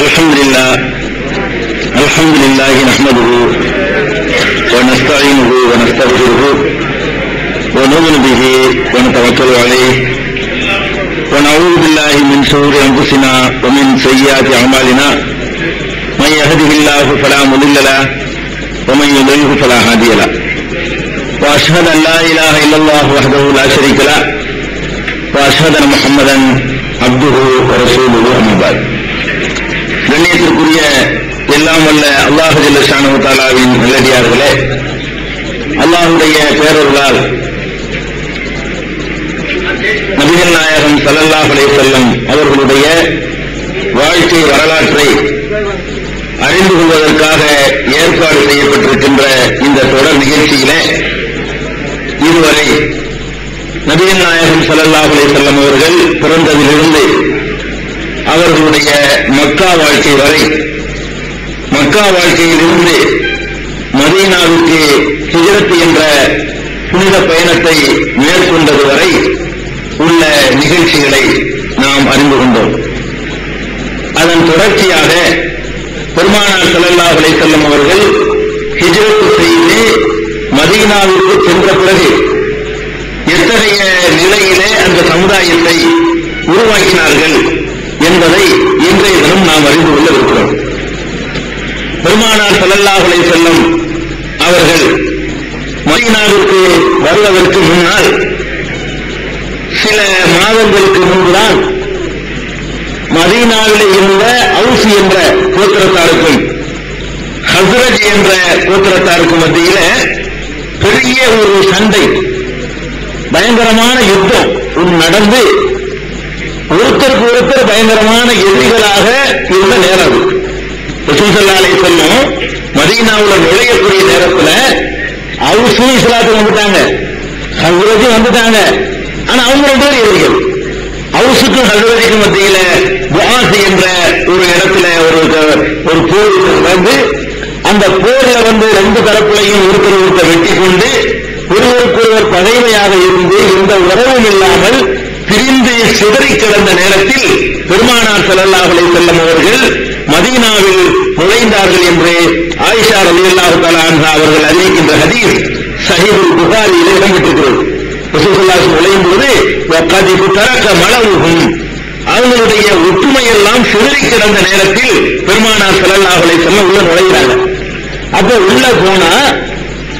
الحمد لله نحمده ونستعينه ونستغفره ونؤمن به ونتوكل عليه ونعوذ بالله من شرور انفسنا ومن سيئات اعمالنا من يهده الله فلا مضل له ومن يضلل فلا هادي له واشهد ان لا اله الا الله وحده لا شريك له واشهد ان محمدا عبده ورسوله اما بعد. கண்ணியத்திற்குரிய எல்லாம் வல்ல அல்லாஹ் ஜல்ல ஷானஹு தஆலாவின் நல்லடியார்களே, அல்லாஹ்வுடைய பேரருளால் நபிகள் நாயகம் ஸல்லல்லாஹு அலைஹி வஸல்லம் அவர்களுடைய வாழ்க்கை வரலாற்றை அறிந்து கொள்வதற்காக ஏற்பாடு செய்யப்பட்டிருக்கின்ற இந்த தொடர் நிகழ்ச்சியிலே இதுவரை நபிகள் நாயகம் ஸல்லல்லாஹு அலைஹி வஸல்லம் அவர்கள் பிறந்ததிலிருந்து அவர்களுடைய மக்கா வாழ்க்கை வரை, மக்கா வாழ்க்கையிலிருந்து மதீனாவுக்கு ஹிஜ்ரத் என்ற புனித பயணத்தை மேற்கொண்டது வரை உள்ள நிகழ்ச்சிகளை நாம் அறிந்து கொண்டோம். அதன் தொடர்ச்சியாக பெருமானார் ஸல்லல்லாஹு அலைஹி வஸல்லம் அவர்கள் ஹிஜ்ரத் செய்து மதீனாவுக்கு சென்ற பிறகு எத்தகைய நிலையிலே அந்த சமுதாயத்தை உருவாக்கினார்கள் என்பதை இன்றைய தினம் நாம் அறிந்து கொள்ள இருக்கிறோம். பெருமானார் ஸல்லல்லாஹு அலைஹி வஸல்லம் அவர்கள் மதீனாவிற்கு வருவதற்கு முன்னால் சில மாதங்களுக்கு முன்புதான் மதீனாவில் இருந்த அவுஸ் என்ற கோத்திரத்தாருக்கும் ஹஸ்ரஜ் என்ற கோத்திரத்தாருக்கும் மத்தியில பெரிய ஒரு சண்டை, பயங்கரமான யுத்தம் நடந்து ஒருத்தருக்கு ஒருத்தர் பயங்கரமான எதிரிகளாக இருந்த நேரம். ரசூல் ஸல்லல்லாஹு அலைஹி வஸல்லம் மதீனாவுல நுழையக்கூடிய நேரத்துல அவுஸும் இஸ்லாத்துக்கு வந்துட்டாங்க, ஹஸ்ரஜும் வந்துட்டாங்க. ஆனா அவங்க ரெண்டு பேரும் எதிரிகள். அவுஸுக்கும் ஹஸ்ரஜுக்கும் மத்தியில புஆஸ் என்ற ஒரு இடத்துல ஒரு போர் வந்து அந்த போர்ல வந்து ரெண்டு தரப்புலையும் ஒருத்தர் ஒருத்தர் வெட்டி கொண்டு ஒருவருக்கொருவர் பகைமையாக இருந்து எந்த உறவும் இல்லாமல் பிரிந்து சிதறி கிடந்த நேரத்தில் பெருமானார் ஸல்லல்லாஹு அலைஹி வஸல்லம் அவர்கள் மதீனாவில் நுழைந்தார்கள் என்று ஆயிஷா ரலியல்லாஹு தஆலா அன்ஹா அவர்கள் அறிவிக்கின்ற ஹதீஸ் ஸஹீஹுல் புகாரியில் இடம்பெற்றிருக்கிறது. ரசூலுல்லாஹி ஸல்லல்லாஹு அலைஹி வஸல்லம் நுழையும் பொழுது வகத் தரக மலவுஹும், அவங்களுடைய ஒற்றுமையெல்லாம் சிதறி கிடந்த நேரத்தில் பெருமானார் ஸல்லல்லாஹு அலைஹி வஸல்லம் உள்ள நுழைகிறாங்க. அப்ப உள்ள போனா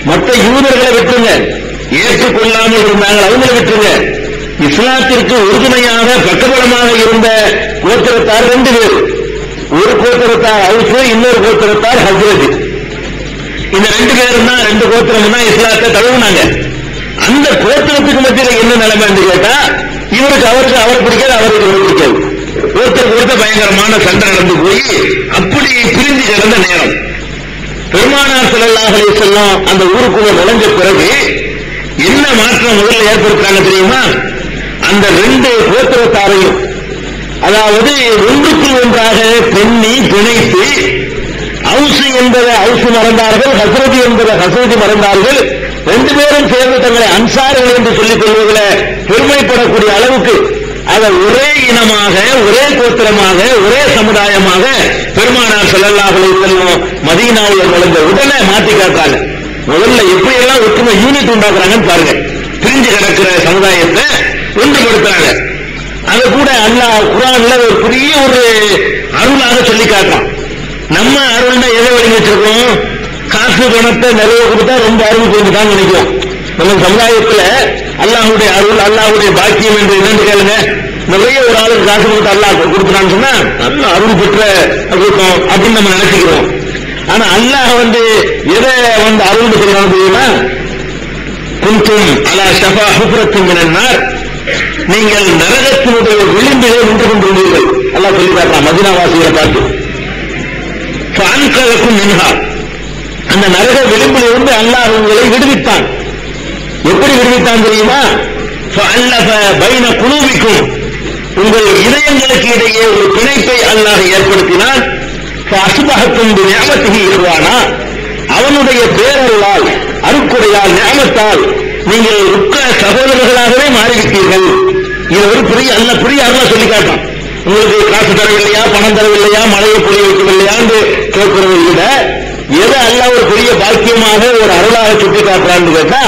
மற்ற யூதர்களை விட்டுங்க, ஏற்றுக்கொள்ளாமல் இருந்தாங்க அவங்களை விட்டுங்க. இஸ்லாத்திற்கு உறுதுணையாக பக்கபலமாக இருந்த கோத்திரத்தார் ரெண்டு பேர், ஒரு கோத்திரத்தார் அவுஸ், இன்னொரு கோத்திரத்தார் ஹஸ்ரஜ். இந்த ரெண்டு பேரும் தான், ரெண்டு கோத்திரம் தான் இஸ்லாத்தை தழுவுனாங்க. அந்த கோத்திரத்துக்கு மத்தியில் என்ன நிலைமை என்று கேட்டா, இவருக்கு அவருக்கு அவர் பிடிக்காது, அவருக்கு இவர் பிடிக்காது. ஒருத்தருக்கு ஒருத்தர் பயங்கரமான சண்டை நடந்து போய் அப்படி பிரிந்து கிடந்த நேரம். பெருமானார் ஸல்லல்லாஹு அலைஹி வஸல்லம் அந்த ஊருக்குள்ள நுழைஞ்ச பிறகு என்ன மாற்றம் முதல்ல ஏற்படுத்துறாங்க தெரியுமா? அந்த ரெண்டு கோத்திரத்தாரையும், அதாவது ஒன்றுக்குள் ஒன்றாக பெண்ணி பிணைத்து அவுஸ் என்பதை அவுஸ் மறந்தார்கள், ஹஸ்ரஜ் என்பதை ஹஸ்ரஜ் மறந்தார்கள். ரெண்டு பேரும் சேர்ந்து தங்களை அன்சார்கள் என்று சொல்லிக் கொள்வதில் பெருமைப்படக்கூடிய அளவுக்கு அதை ஒரே இனமாக, ஒரே கோத்திரமாக, ஒரே சமுதாயமாக பெருமானார் ஸல்லல்லாஹு அலைஹி வஸல்லம் மதீனாவில் நுழைந்த உடனே மாற்றி காட்டுறாங்க. முதல்ல எப்படி எல்லாம் ஒற்றுமை யூனிட் உண்டாக்குறாங்கன்னு பாருங்க. பிரிஞ்சு கிடக்கிற சமுதாயத்தை ஒன்றுபடுத்துறாங்க. அதை கூட அல்லாஹ் குர்ஆன்ல ஒரு பெரிய ஒரு அருளாக சொல்லி காட்டுறான். நம்ம அருள்னா எதை வழி வச்சிருக்கோம்? காசு பணத்தை நிறைய கொடுத்தா ரொம்ப அருள் புரிஞ்சுதான் நினைக்கிறோம். நம்ம சமுதாயத்துல அல்லாஹ்வுடைய அருள், அல்லாஹ்வுடைய பாக்கியம் என்று என்னன்னு கேளுங்க. நிறைய ஒரு ஆளுக்கு காசு கொடுத்து அல்லாஹ் கொடுத்துட்டான்னு சொன்னா நல்ல அருள் பெற்ற கூட்டம் அப்படின்னு நம்ம நினைச்சுக்கிறோம். ஆனா அல்லாஹ் வந்து எதை வந்து அருள் சொல்றான்னு தெரியுமா? குன்தும் அலா ஷஃபா ஹுஃப்ரத்தின் மினன் நார், நீங்கள் நரகத்தினுடைய விளிம்பிலே நின்று கொண்டிருந்தீர்கள். அல்லாஹ் சொல்லி காட்டுறான் மதீனாவாசிகளை பார்த்து. ஃபஅன்கலக்கும் மின்ஹா, அந்த நரக விளிம்பில் இருந்து அல்லாஹ் உங்களை விடுவித்தான். எப்படி விடுவித்தான் தெரியுமா? ஃபஅல்லஃப பைன குலூபிக்கும், உங்கள் இதயங்களுக்கு இடையே ஒரு பிணைப்பை அல்லாஹ் ஏற்படுத்தினான். ஃபஅஸ்பஹத்தும் பிநிஅமத்திஹி இஹ்வானா, அவனுடைய பேரருளால், அருட்கொடையால், நிஅமத்தால் நீங்கள் உற்ற சகோதரர்களாகவே மாறிவிட்டீர்கள். இது ஒரு பெரிய அருளா சொல்லி காட்டான். உங்களுக்கு காசு தரவில்லையா, பணம் தரவில்லையா, மழையை பொழிய வைக்கவில்லையான்னு கேட்கிறதை விட எதை அல்லாஹ் ஒரு பெரிய பாக்கியமாக ஒரு அருளாக சுட்டி காட்டுறான்னு கேட்டா,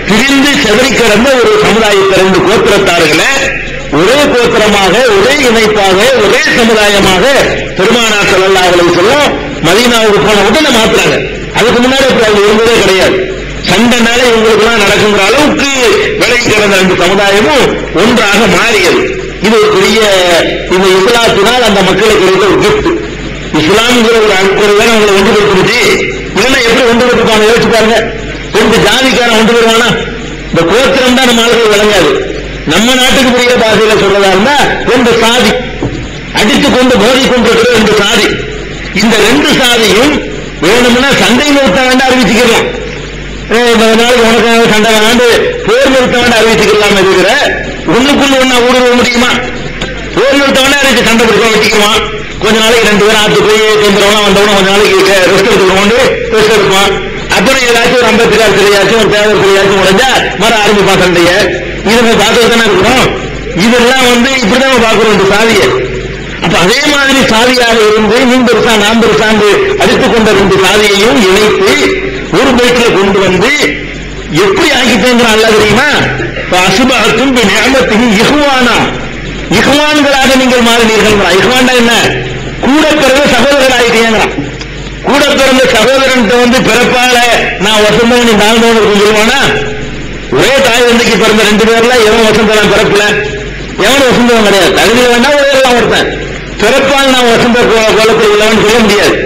பிரிந்து செதறி கிடந்த ஒரு சமுதாயத்தை 2 கோத்திரத்தார்களை ஒரே கோத்திரமாக, ஒரே இணைப்பாக, ஒரே சமுதாயமாக பெருமானார் ஸல்லல்லாஹு அலைஹி வஸல்லம் மதீனாவுக்கு போன உடனே மாத்துறாங்க. அதுக்கு முன்னாடி அவங்க இருந்ததே கிடையாது. சண்டைனால இவங்களுக்கு எல்லாம் நடக்குங்கிற அளவுக்கு விலகி கிடந்த 2 சமுதாயமும் ஒன்றாக மாறியது. இது ஒரு பெரிய இந்த இஸ்லாத்தினால் அந்த மக்களுக்கு கிடைத்த ஒரு கிஃப்ட். இஸ்லாம்ங்கிற ஒரு அன்பு தானே அவங்களை ஒன்று கொடுத்துருச்சு. இல்லைன்னா எப்படி ஒன்று கொடுப்பாங்க யோசிச்சு பாருங்க. 2 ஜாதிக்காரன் ஒன்று வருவானா? இந்த கோத்திரம் தான் நம்ம ஆளுகள் விளங்காது. நம்ம நாட்டுக்கு புரிகிற பாஷையில சொல்றதா இருந்தா 2 சாதி அடித்து கொண்டு மோதி கொண்டிருக்கிற 2 சாதி. இந்த 2 சாதியும் வேணும்னா சண்டை நிறுத்த வேண்டாம் அறிவிச்சுக்கலாம். நாளைக்கு உனக்கு சண்டை வேண்டாண்டு போர் நிறுத்த வேண்டாம் அறிவிச்சுக்கலாம். இருக்கிற ஒண்ணுக்குள்ள ஒன்னா ஊடுருவ முடியுமா? போர் நிறுத்த வேண்டாம் அறிவிச்சு சண்டை பிடிக்க வச்சுக்குவான். கொஞ்ச நாளைக்கு 2 பேரும் ஆத்து போய் தந்துடுவோம், வந்தவன கொஞ்ச நாளைக்கு ரெஸ்ட் எடுத்துக்கொண்டு ரெஸ்ட் எடுப்பான். அப்புறம் ஏதாச்சும் ஒரு அம்பேத்கர் சிலையாச்சும் ஒரு தேவர் சிலையாச்சும் உடைஞ்சா மர ஆரம்பிப்பா சண்டைய. இதை நம்ம பார்த்துட்டு தானே இருக்கிறோம். இதெல்லாம் இப்படிதான் பார்க்கிறோம் இந்த சாதியை. அப்ப அதே மாதிரி சாதியாக இருந்து நீ பெருசா நாம் பெருசாண்டு அடித்துக் கொண்ட 2 சாதியையும் இணைத்து ஒரு பைக்கில் கொண்டு வந்து எப்படி ஆக்கிட்டேங்கிற அல்லாஹ் தெரியுமா? அசுபஹத்தும் பிநிஅமத்திஹி இஹ்வானா, இஹ்வான்களாக நீங்கள் மாறினீர்கள். இஹ்வான்டா என்ன? கூட பிறந்த சகோதரர் ஆகிட்டீங்கிறான். கூட பிறந்த சகோதரன் பிறப்பால நான் வசந்தவன் நீ தாழ்ந்தவன் சொல்லுவானா? ஒரே தாய் தந்தைக்கு பிறந்த 2 பேர்ல எவன் வசந்தலாம் பிறப்புல? எவன் வசந்தவன் கிடையாது. தகுதியில் வேணா ஒரேலாம் ஒருத்தன் பிறப்பால் நான் வசந்த கோலத்தில் உள்ளவன் சொல்ல முடியாது.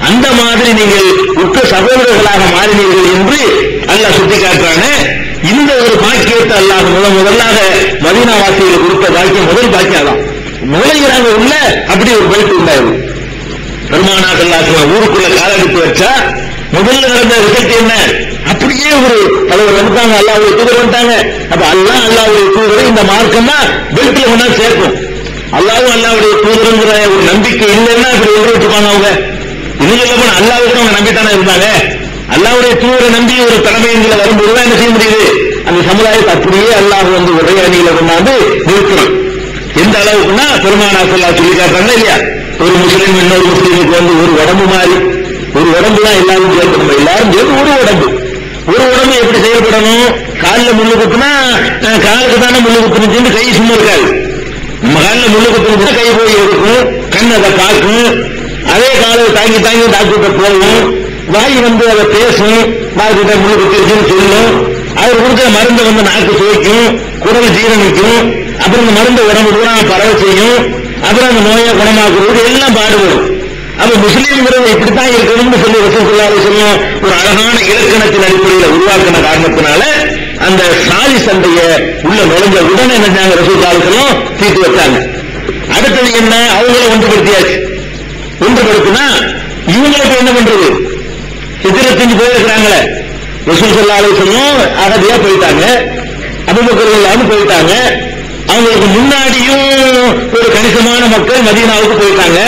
அந்த மாதிரி நீங்கள் உற்ற சகோதரர்களாக மாறினீர்கள் என்று அல்லாஹ் சுட்டி காட்டுறானே. இந்த ஒரு பாக்கியத்தை அல்லாஹ் முதலாக மதீனா வாசிகளுக்கு கொடுத்த பாக்கியம் முதல் பாக்கியம் தான். நுழைகிறாங்க உள்ள அப்படி ஒரு பயிற்சி உண்டாயிரும். பெருமானார் ஸல்லல்லாஹு அலைஹி வஸல்லம் ஊருக்குள்ள காலெடுத்து வச்சா முதல்ல நடந்த ரிசல்ட் என்ன? அப்படியே ஒரு தலைவர் வந்துட்டாங்க, அல்லாஹ்வுடைய தூதர் வந்துட்டாங்க. அப்ப அல்லாஹ்வுடைய தூதரை இந்த மார்க்கம் தான் பெல்ட்ல கொண்டா சேர்க்கும். அல்லாஹ்வுடைய தூதருங்கிற ஒரு நம்பிக்கை இல்லைன்னா இப்படி எழுதிட்டுப்பாங்க அவங்க. இன்னும் சொல்ல போனா அல்லாஹ்வுக்கு அவங்க நம்பித்தானே இருந்தாங்க. அல்லாஹ்வுடைய தூதரை நம்பி ஒரு தலைமையில வரும்போதுதான் என்ன செய்ய முடியுது? அந்த சமுதாயத்தை அப்படியே அல்லாஹ் ஒரே அணியில கொண்டாந்து நிறுத்தணும். எந்த அளவுக்குன்னா பெருமானார் ஸல்லல்லாஹு சொல்லி காட்டுறாங்க இல்லையா? ஒரு முஸ்லீம் இன்னொரு முஸ்லீமுக்கு ஒரு உடம்பு மாதிரி, ஒரு உடம்பு தான் எல்லாரும் சேர்க்கணும். எல்லாரும் சேர்த்து ஒரு உடம்பு. ஒரு உடம்பு எப்படி செயல்படணும்? காலில் முள்ளு குத்துனா காலுக்கு தானே முள்ளு குத்துன்னு கை சும்மா இருக்காது. நம்ம காலில் முள்ளு குத்துனா கை போய் எடுக்கும், கண் அதை பார்க்கும். அதே காலை தாங்கி தாங்கி டாக்டர்கிட்ட போகும். வாய் அதை பேசும், டாக்டர்கிட்ட முள்ளு குத்திருச்சுன்னு சொல்லும். அவர் கொடுத்த மருந்து நாக்கு சுவைக்கும், குடல் ஜீரணிக்கும். அப்புறம் இந்த மருந்து உடம்பு கூட பரவ செய்யும். அப்புறம் அந்த நோயை குணமாக்குறது எல்லாம் பாடுபடும். அப்ப முஸ்லீம்ங்கிறது இப்படித்தான் இருக்கணும்னு சொல்லி ரசூலுல்லாஹி அலைஹி வஸல்லம் ஒரு அழகான இலக்கணத்தின் அடிப்படையில் உருவாக்கின காரணத்தினால அந்த சாதி சண்டையை உள்ள நுழைஞ்ச உடனே என்ன ரசூலுல்லாஹி அலைஹி வஸல்லம் தீர்த்து வச்சாங்க. அடுத்தது என்ன? அவங்கள ஒன்றுபடுத்தியாச்சு. ஒன்றுபடுத்தினா இவங்களுக்கு என்ன பண்றது? ஹிஜ்ரத் செஞ்சு போயிருக்கிறாங்களே, ரசூலுல்லாஹி அலைஹி வஸல்லம் அகதியா போயிட்டாங்க, அபூபக்கர் ரலியல்லாஹு போயிட்டாங்க. அவங்களுக்கு முன்னாடியும் ஒரு கணிசமான மக்கள் மதீனாவுக்கு போயிட்டாங்க.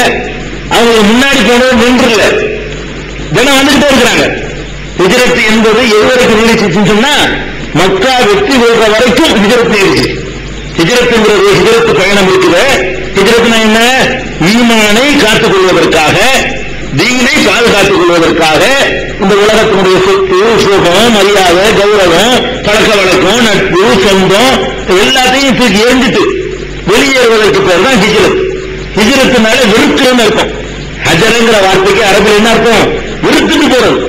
அவங்களுக்கு முன்னாடி போனது நின்றுல தினம் வந்துகிட்டே இருக்கிறாங்க. ஹிஜ்ரத் என்பது எதுவரைக்கும் நீடிச்சுன்னு சொன்னா மக்கா வெற்றி கொள்ற வரைக்கும் ஹிஜ்ரத் நீடிச்சு. ஹிஜ்ரத்ங்கிறது ஹிஜ்ரத் பயணம் இருக்குது. ஹிஜ்ரத்னா என்ன? ஈமானை காத்துக் கொள்வதற்காக, தீனை பாதுகாத்துக் கொள்வதற்காக இந்த உலகத்தினுடைய சொத்து, சுகம், மரியாதை, கௌரவம், பழக்க வழக்கம், நட்பு, சொந்தம் எல்லாத்தையும் தூக்கி எரிஞ்சிட்டு வெளியேறுவதற்கு பேர் தான் ஹிஜ்ரத். ஹிஜ்ரத்னால வெறுக்கிறதுன்னு அர்த்தம். ஹஜரங்கிற வார்த்தைக்கு அரபில் என்ன அர்த்தம்? வெறுத்துட்டு போறது.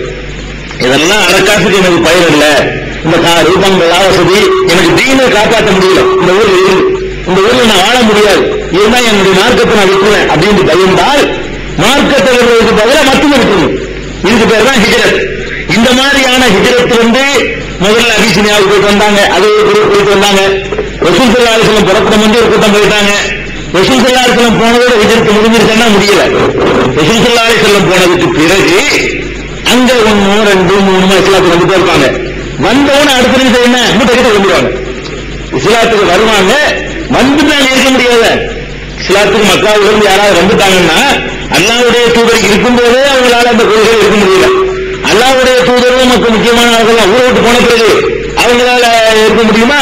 இதெல்லாம் அரக்காசுக்கு எனக்கு பயன் இல்லை. இந்த காரு பங்களா வசதி எனக்கு தீனை காப்பாற்ற முடியல. இந்த ஊர்ல நான் வாழ முடியாது. இருந்தா என்னுடைய மார்க்கத்தை நான் விட்டுருவேன் அப்படின்னு பயந்தால் மார்க்கத்தை வருவதற்கு பதிலாக மட்டும் இருக்கணும். இதுக்கு பேர் தான் ஹிஜ்ரத். இந்த மாதிரியான ஹிஜ்ரத் முதல்ல அபிசினியாவுக்கு போயிட்டு வந்தாங்க. அது ஒரு போயிட்டு வந்தாங்க. ரசூல் ஸல்லல்லாஹு அலைஹி வஸல்லம் புறப்படும் போது ஒரு கூட்டம் போயிட்டாங்க. ரசூல் ஸல்லல்லாஹு அலைஹி வஸல்லம் போனதோட ஹிஜ்ரத் முடிஞ்சிருச்சுன்னா முடியல. ரசூல் ஸல்லல்லாஹு அலைஹி வஸல்லம் போனதுக்கு பிறகு அங்க 1, 2, 3 இஸ்லாத்துக்கு வந்துட்டே இருப்பாங்க. வந்தவன அடுத்த நிமிஷம் என்ன மூட்டை கிட்ட வந்துடுவாங்க. இஸ்லாத்துக்கு வருவாங்க, வந்துட்டாங்க இருக்க முடியாது. இஸ்லாத்துக்கு மக்காவில இருந்து யாராவது வந்துட்டாங்கன்னா அல்லாஹ்வுடைய தூதர் இருக்கும்போதே அவங்களால அந்த கொள்கை இருக்க முடியல. அல்லாஹ்வுடைய தூதரும் மக்கள் முக்கியமானவர்கள் ஊரை விட்டு போன பிறகு அவங்களால இருக்க முடியுமா?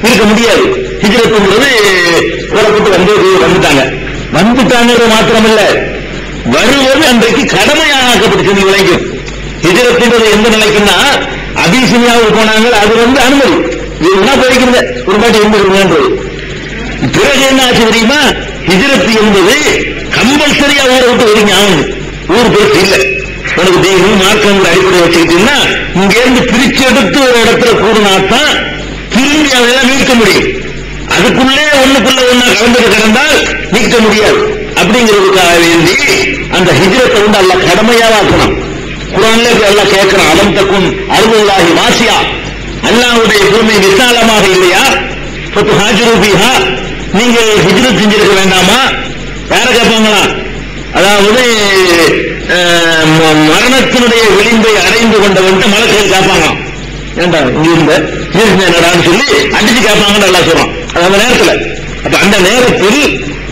இருக்க முடியாது. ஹிஜ்ரத்ங்கிறது புறப்பட்டு வந்துட்டாங்க. வந்துட்டாங்கிறது மாத்திரமல்ல, வருவது அன்றைக்கு கடமையாக ஆக்கப்பட்டுச்சு. விளைக்கும் ஹிஜ்ரத்துன்றது எந்த நிலைக்குன்னா, அபிசினியாவுக்கு போனாங்க, அது அனுமதி இதுனா போய்க்கிறது ஒரு பாட்டி இருந்துருங்கன்றது. பிறகு என்ன ஆச்சு தெரியுமா, ஹிஜ்ரத் என்பது கம்பல்சரியா ஊரை விட்டு வரீங்க ஆகணும். ஊர் பெருசு இல்லை, உனக்கு தெய்வம் மார்க்கங்கிற அடிப்படை வச்சுக்கிட்டீங்கன்னா இங்க இருந்து பிரிச்சு எடுத்து ஒரு இடத்துல கூடுனாத்தான் திரும்பி அதெல்லாம் மீட்க முடியும். அதுக்குள்ளே ஒண்ணுக்குள்ள ஒண்ணா கலந்துட்டு கிடந்தால் நீக்க முடியாது. அப்படிங்கிறதுக்காக வேண்டி அந்த ஹிஜ்ரத்தை அல்லாஹ் கடமையாக ஆக்கணும். குர்ஆன்ல எல்லாம் கேட்கிறான், அலம் தக்கும் அருளாஹி வாசியா, அல்லாஹ்வுடைய பூமி விசாலமாக இல்லையா, ஃபத்ஹாஜிரு பிஹா, நீங்கள் ஹிஜ்ரத் செஞ்சிருக்க வேண்டாமா? யார கேட்பாங்களா? அதாவது மரணத்தினுடைய விளிம்பை அடைந்து கொண்டவன் மலக்கள் கேட்பாங்க, ஏண்டா இங்க இருந்த என்னடான்னு சொல்லி அடிச்சு கேட்பாங்கன்னு நல்லா சொல்றான். அது அந்த நேரத்தில், அப்ப அந்த நேரத்தில்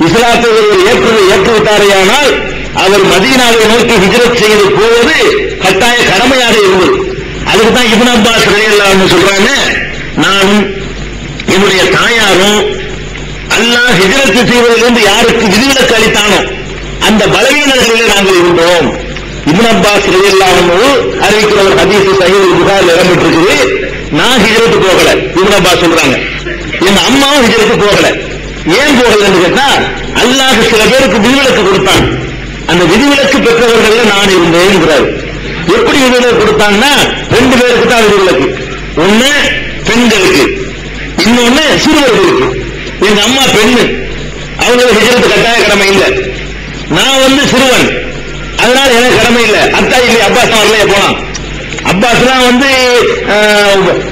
இஸ்லாத்தை ஏற்றுவிட்டாரையானால் அவர் மதீனாவை நோக்கி ஹிஜ்ரத் செய்து போவது கட்டாய கடமையாக இருந்தது. அதுக்கு தான் இப்னு அப்பாஸ் ரலியல்லாஹு சொல்றாங்க, நானும் என்னுடைய தாயாரும் அல்லாஹ் ஹிஜ்ரத் செய்வதிலிருந்து யாருக்கு விதிவிலக்கு அளித்தானோ அந்த பலவீனர்களிலே நாங்கள் இருந்தோம். இப்னு அப்பாஸ் ரலியல்லாஹு அறிவிக்கிற ஒரு ஹதீஸ் சஹீஹ் புகாரில் இடம்பெற்றிருக்குது. நான் ஹிஜ்ரத் போகல, இப்னு அப்பாஸ் சொல்றாங்க, எங்க அம்மாவும் ஹிஜ்ரத் போகல. ஏன் போகலன்னு கேட்டா, அல்லாஹ் சில பேருக்கு விதிவிலக்கு கொடுத்தான், அந்த விதிவிலக்கு பெற்றவர்கள் நான் இருந்தேன். எப்படி விதிவிலக்கு கொடுத்தாங்கன்னா, 2 பேருக்கு தான் விதிவிலக்கு. ஒண்ணு பெண்களுக்கு, இன்னொன்னு சிறுவர்களுக்கு. எங்க அம்மா பெண்ணு, அவங்களுக்கு ஹிஜ்ரத் கட்டாய கடமை இல்லை. நான் சிறுவன், அதனால எனக்கு கடமை இல்லை. அத்தா இல்லை, அப்பாஸ் வரலையே போலாம். அப்பாஸ் தான்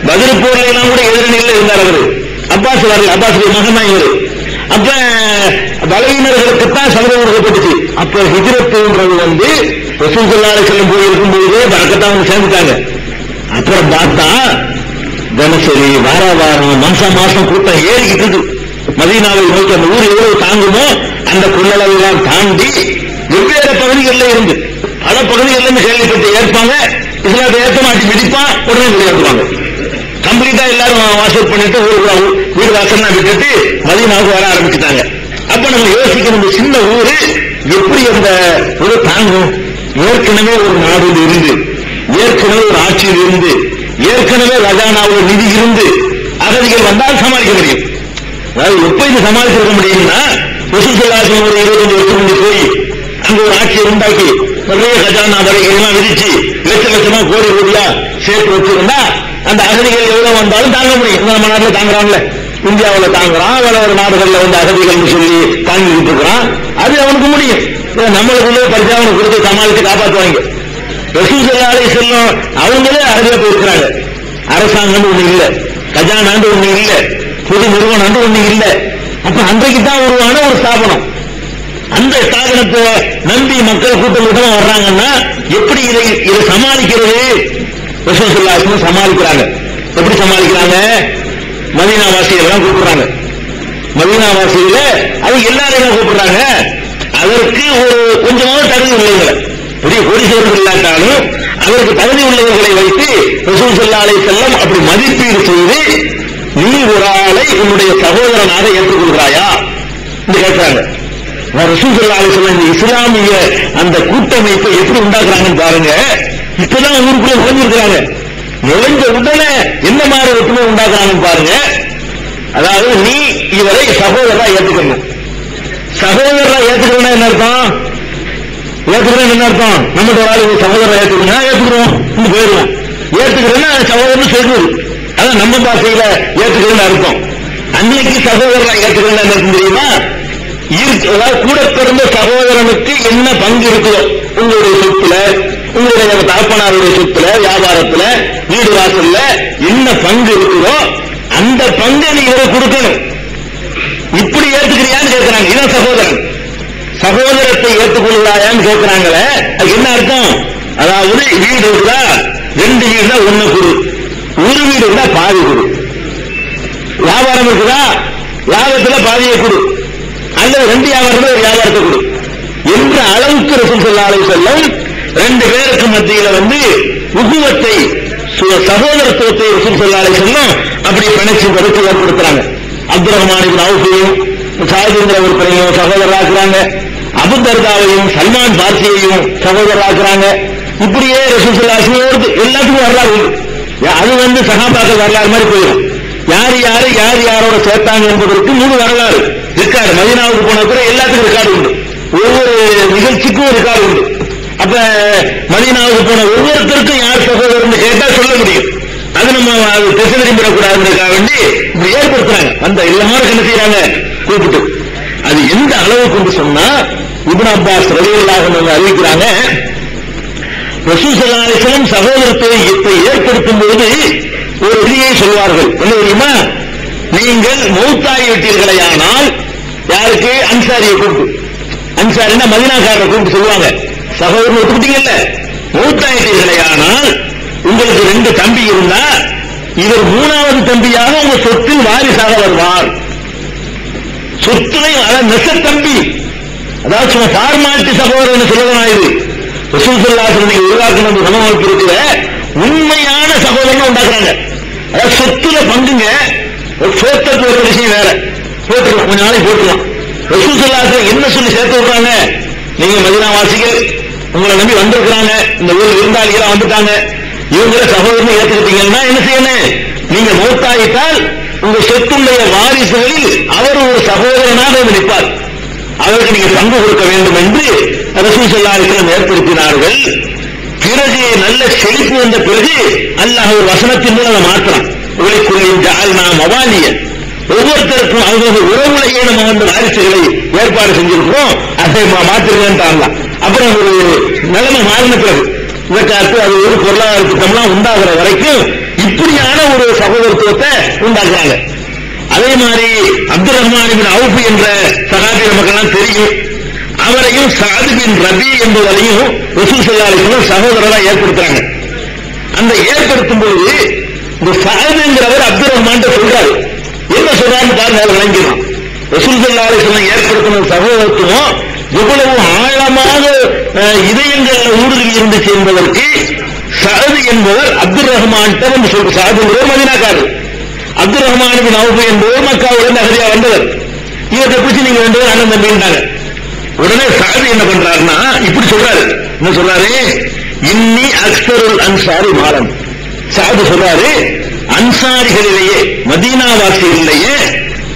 பதில் போர்ல எல்லாம் கூட எதிரணியில் இருந்தார் அவரு. அப்பாஸ் வரல, அப்பாஸ் மகன் தான் இவரு. அப்ப பலவீனர்களுக்குத்தான் சலுகை கொடுக்கப்பட்டுச்சு. அப்ப ஹிஜ்ரத்துன்றது ரசூல் ஸல்லல்லாஹு அலைஹி வஸல்லம் போய் இருக்கும்போது பரக்கத்தான் சேர்ந்துட்டாங்க. அப்புறம் பார்த்தா தினசரி வாரம் மாசம் கூட்டம் ஏறிக்கிட்டு இருக்கு. மதீனாவை நோக்கி அந்த ஊர் எவ்வளவு தாங்குமோ அந்த கொள்ளளவெல்லாம் தாண்டி வெவ்வேறு பகுதிகளில் இருந்து பல பகுதிகளில் கேள்விப்பட்டு ஏற்பாங்க. இஸ்லாத்தை ஏற்ற மாட்டி மிதிப்பான், உடனே வெளியேற்றுவாங்க. கம்ப்ளீட்டா எல்லாரும் வாசல் பண்ணிட்டு வீடு வாசல்லாம் விட்டுட்டு மதீனாவுக்கு வர ஆரம்பிச்சுட்டாங்க. அப்ப நம்ம யோசிக்கணும், இந்த சின்ன ஊரு எப்படி அந்த ஒரு தாங்கும்? ஏற்கனவே ஒரு நாடு இருந்து, ஏற்கனவே ஒரு ஆட்சியில் இருந்து, ஏற்கனவே ரஜானாவில் நிதி இருந்து அகதிகள் வந்தால் சமாளிக்க முடியும். அதாவது எப்ப இது சமாளிச்சிருக்க முடியும்னா, ரசூல் ஸல்லல்லாஹு அலைஹி வஸல்லம் ஒரு 25 வருஷம் முன்னாடி போய் அங்க ஒரு ஆட்சியை உண்டாக்கி நிறைய கஜானா வரைகள்லாம் விதிச்சு லட்சமா கோடி கோடியா சேர்த்து வச்சிருந்தா அந்த அகதிகள் எவ்வளவு வந்தாலும் தாங்க முடியும். நம்ம நாட்டில் தாங்குறான்ல, இந்தியாவில் தாங்குறான், வேற ஒரு நாடுகளில் அகதிகள் சொல்லி தாங்கிட்டு இருக்கிறான், அது அவனுக்கு முடியும். நம்மளுக்குள்ளே பரிசு அவனுக்கு கொடுத்து சமாளித்து காப்பாற்றுவாங்க. ரசூல் ஸல்லல்லாஹு அலைஹி வஸல்லம் அவங்களே அகதியா போயிருக்கிறாங்க. அரசாங்கம் ஒண்ணு இல்லை, கஜானாண்டு ஒண்ணு இல்லை, பொது நிறுவனம் ஒண்ணு இல்லை. அப்ப அன்றைக்கு தான் உருவான ஒரு ஸ்தாபனம். அந்த ஸ்தாபனத்தை நம்பி மக்கள் கூட்டம் வர்றாங்கன்னா எப்படி இதை சமாளிக்கிறது? ரசூல் ஸல்லல்லாஹு அலைஹி வஸல்லம் சமாளிக்கிறாங்க. எப்படி சமாளிக்கிறாங்க? மதீனாவாசிகள் எல்லாம் கூப்பிடுறாங்க. மதீனாவாசிகள அது எல்லாரையும் கூப்பிடுறாங்க. அதற்கு ஒரு கொஞ்சமாவது தகுதி உள்ளவர்களை, பெரிய கோடீஸ்வரர்கள் இல்லாட்டாலும் அதற்கு தகுதி உள்ளவர்களை வைத்து ரசூல் ஸல்லல்லாஹு அலைஹி வஸல்லம் அப்படி மதிப்பீடு செய்து, நீ ஒரு ஆளை உன்னுடைய சகோதரனாக ஏற்றுக்கொள்கிறாயா என்று கேட்கிறாங்க. ரசூல் ஸல்லல்லாஹு அலைஹி வஸல்லம் இந்த இஸ்லாமிய அந்த கூட்டமைப்பை எப்படி உண்டாக்குறாங்கன்னு பாருங்க. இப்பதான் ஊருக்குள்ள நுழைஞ்சிருக்கிறாங்க. நுழைஞ்ச உடனே என்ன மாதிரி ஒற்றுமை உண்டாக்குறாங்கன்னு பாருங்க. அதாவது நீ இவரை சகோதரா ஏற்றுக்கணும். சகோதரா ஏற்றுக்கணும் என்ன அர்த்தம்? ஏற்றுக்கிறேன் என்ன அர்த்தம்? நம்ம ஒரு ஆளு சகோதரா ஏற்றுக்கணும், ஏற்றுக்கிறோம் போயிடுவோம். ஏற்றுக்கிறேன்னா சகோதரன் சொல்றது, அதான் நம்ம பாசையில ஏற்றுக்கிறேன்னு அர்த்தம். அன்னைக்கு சகோதரா ஏற்றுக்கிறேன் என்ன தெரியுமா? கூட பிறந்த சகோதரனுக்கு என்ன பங்கு இருக்குதோ உங்களுடைய சொத்துல, உங்களுடைய தகப்பனாருடைய சொத்துல, வியாபாரத்துல, வீடு வாசல்ல என்ன பங்கு இருக்குதோ அந்த பங்கை நீ இவரை கொடுக்கணும். இப்படி ஏற்றுக்கிறியான்னு கேட்கிறாங்க. இதான் சகோதரன். சகோதரத்தை ஏற்றுக்கொள்கிறாயான்னு கேட்கிறாங்களே, அது என்ன அர்த்தம்? அதாவது வீடு இருக்குதா, 2 வீடுனா 1 கொடு, ஒரு வீடு இருந்தா பாதி கொடு. வியாபாரம் இருக்குதா, லாபத்துல பாதியை கொடு, அல்லது 2 வியாபாரத்துல ஒரு வியாபாரத்தை கொடு என்ற அளவுக்கு ரசூல் ஸல்லல்லாஹு அலைஹி வஸல்லம் 2 பேருக்கு மத்தியில உகுவத்தை, சகோதரத்துவத்தை ரசூல் ஸல்லல்லாஹு அலைஹி வஸல்லம் அப்படி பிணைச்சு கருத்து ஏற்படுத்துறாங்க. அப்துர் ரஹ்மான் இப்னு அவ்ஃபையும் சாயிதுங்கிற ஒரு பெண்ணையும் சகோதரராக்குறாங்க, அபூ தர்தாவையும் சல்மான் பார்சியையும் சகோதரராக்குறாங்க. இப்படியே ரசூல் ஸல்லல்லாஹு அலைஹி வஸல்லம் எல்லாத்துக்கும் வரலாறு உண்டு. அது சஹாபாக்கள் வரலாறு மாதிரி போயிடும். யார் யாரோட சேர்த்தாங்க என்பதற்கு முழு வரலாறு ரெக்கார்டு. மதீனாவுக்கு போன கூட எல்லாத்துக்கும் ரெக்கார்டு உண்டு, ஒவ்வொரு நிகழ்ச்சிக்கும் ரெக்கார்டு உண்டு. அப்ப மதீனாவுக்கு போன ஒவ்வொருத்தருக்கும் யார் சகோதரர்னு கேட்டா சொல்ல முடியும். அது நம்ம திசை திரும்பிடக்கூடாதுக்காக வேண்டி இப்படி ஏற்படுத்துறாங்க. அந்த எல்லாரும் என்ன செய்யறாங்க கூப்பிட்டு. அது எந்த அளவுக்கு சொன்னா இப்னு அப்பாஸ் ரலியல்லாஹு அன்ஹு அறிவிக்கிறாங்க, ரசூல் ஸல்லல்லாஹு அலைஹி வஸல்லம் சகோதரத்தை ஏற்படுத்தும் போது ஒரு விதியை சொல்வார்கள். என்ன தெரியுமா? நீங்கள் மௌத்தாகி விட்டீர்களேயானால், யாருக்கு? அன்சாரியை கூப்பிட்டு, அன்சாரின்னா மதீனாக்காரரை கூப்பிட்டு சொல்லுவாங்க, சகோதரன் ஒத்துக்கிட்டீங்கல்ல, மௌத்தாயிட்டீர்களேயானால் உங்களுக்கு 2 தம்பி இருந்தா இவர் 3வது தம்பியாக உங்க சொத்தில் வாரிசாக வருவார். சொத்துனை நெச தம்பி, அதாவது சும்மா ஃபார்மாலிட்டி சகோதரன் சொல்லலாம். இது ரசூல் ஸல்லல்லாஹு அலைஹி வஸல்லம் உருவாக்கின சமூகத்தில் இருக்கிற உண்மையான சகோதரனை உண்டாக்குறாங்க. அதாவது சொத்துல பங்குங்க, சோத்துக்கு ஒரு விஷயம் வேற, போட்டுக்கலாம், கொஞ்ச நாளைக்கு போட்டுக்கலாம். ரசூல் ஸல்லல்லாஹு அலைஹி வஸல்லம் என்ன சொல்லி சேர்த்து விடுறாங்க? நீங்க மதீனா வாசிகள் உங்களை நம்பி வந்திருக்கிறாங்க, இந்த ஊர் விருந்தாளிகளா வந்துட்டாங்க, இவங்கள சகோதரனை ஏற்றுக்கிட்டீங்கன்னா என்ன செய்யணும்? நீங்க மௌத்தாயிட்டால் உங்க சொத்துடைய வாரிசுகளில் அவர் ஒரு சகோதரனாக நிற்பார், அவருக்கு நீங்க பங்கு கொடுக்க வேண்டும் என்று ரசூல் ஸல்லல்லாஹு அலைஹி வஸல்லம் ஏற்படுத்தினார்கள். பிறகு நல்ல செழிப்பு வந்த பிறகு அல்லாஹ் ஒரு வசனத்தின் மூலம் மாற்றான். உங்களுக்குள்ளின் ஜஅல்னா மவாலிய, ஒவ்வொருத்தருக்கும் அவங்க உறவுலையே நம்ம வாரிசுகளை ஏற்பாடு செஞ்சிருக்கிறோம், அதை மாற்றிருக்கேன். அப்புறம் ஒரு நிலைமை மாறின பிறகு இதற்காக அது ஒரு பொருளாதார திட்டம்லாம் உண்டாகிற வரைக்கும் இப்படியான ஒரு சகோதரத்துவத்தை உண்டாக்குறாங்க. அதே மாதிரி அப்துர் ரஹ்மான் இப்னு அவுஃப் என்ற சஹாபி நமக்கெல்லாம் தெரியும். அவரையும் சஅத் பின் ரபி என்பவரையும் ரசூல் ஸல்லல்லாஹு அலைஹி வஸல்லம் சகோதரரா ஏற்படுத்துறாங்க. அந்த ஏற்படுத்தும் போது இந்த சஅத்ங்கிறவர் அப்துர் ரஹ்மான் சொல்றாரு. என்ன சொல்றாருன்னு பாருங்க, அதை விளங்கிடும். ரசூல் ஸல்லல்லாஹு அலைஹி வஸல்லம் ஏற்படுத்தின சகோதரத்துவம் எவ்வளவு ஆழமாக இதயங்கள் ஊடுருவி இருந்துச்சு என்பதற்கு சஅத் என்பவர் அப்துர் ரஹ்மான் சொல்ற சஅத்ங்கிறவர் மதீனாக்காரர், அப்துர் ரஹ்மான் பின் அவுஃப் என்பவர் மக்காவிலிருந்து அகதியா வந்தவர். இவரை பிடிச்சி நீங்க 2 பேரும் அண்ணன் தம்பிட்டாங்க. உடனே சஅத் என்ன பண்றாருன்னா இப்படி சொல்றாரு. என்ன சொல்றாரு? இன்னி அக்ஸருல் அன்சாரி மாலம். சஅத் சொல்றாரு, அன்சாரிகளிலேயே மதீனாவாசிகளிலேயே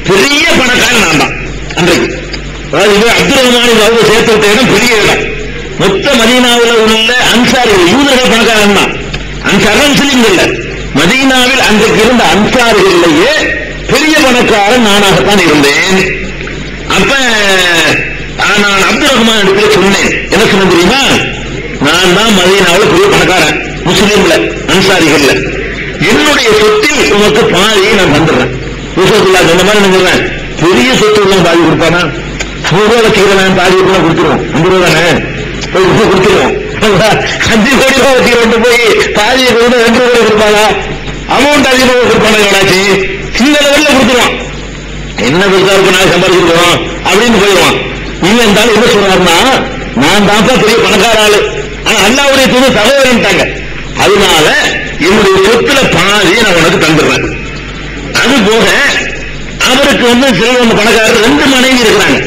பெரிய பணக்காரன் நான் தான் அன்றைக்கு. அதாவது அப்துர் ரஹ்மான் அவங்க சேர்த்து விட்ட இடம் பெரிய இடம். மொத்த மதீனாவில் உள்ள அன்சாரிகள் யூதர்கள் பணக்காரன் தான். அன்சார் முஸ்லிம்கள் இல்ல, மதீனாவில் அன்றைக்கு இருந்த அன்சாரிகளிலேயே பெரிய பணக்காரன் நானாகத்தான் இருந்தேன். அப்ப நான் அப்துர் ரஹ்மான் இடத்துல சொன்னேன், என்ன சொன்ன தெரியுமா? நான் தான் மதீனாவில் பெரிய பணக்காரன் முஸ்லிம்ல அன்சாரிகள்ல, என்னுடைய சொத்தில் உனக்கு பாதியை நான் தந்துடுறேன். இந்த மாதிரி நினைக்கிறேன், பெரிய சொத்து உள்ள பாதி கொடுப்பானா? 100 ரூபா வச்சுக்கிறேன், பாதி கொடுத்துருவோம், 50 ரூபா தானே கொடுத்துருவோம். 5 கோடி ரூபாய் வச்சுக்கிட்டு போய் பாதியை கொடுத்து 2 கோடி கொடுப்பாங்க, அமௌண்ட் அதிகமாக கொடுப்பாங்க, சின்ன லெவலில் கொடுத்துருவான். என்ன பெருசா இருக்கு, நான் சம்பாதிச்சிருக்கோம் அப்படின்னு போயிடுவான். இவன் இருந்தாலும் என்ன சொல்றாருன்னா, நான் தான் பெரிய பணக்கார ஆளு, ஆனா அல்லாஹ்வுடைய தூதர் சகோதரன்ட்டாங்க, அதனால என்னுடைய சொத்துல பாதியை நான் உனக்கு தந்துடுறேன். அது போக அவருக்கு சில பணக்காரர் 2 மனைவி இருக்கிறாங்க.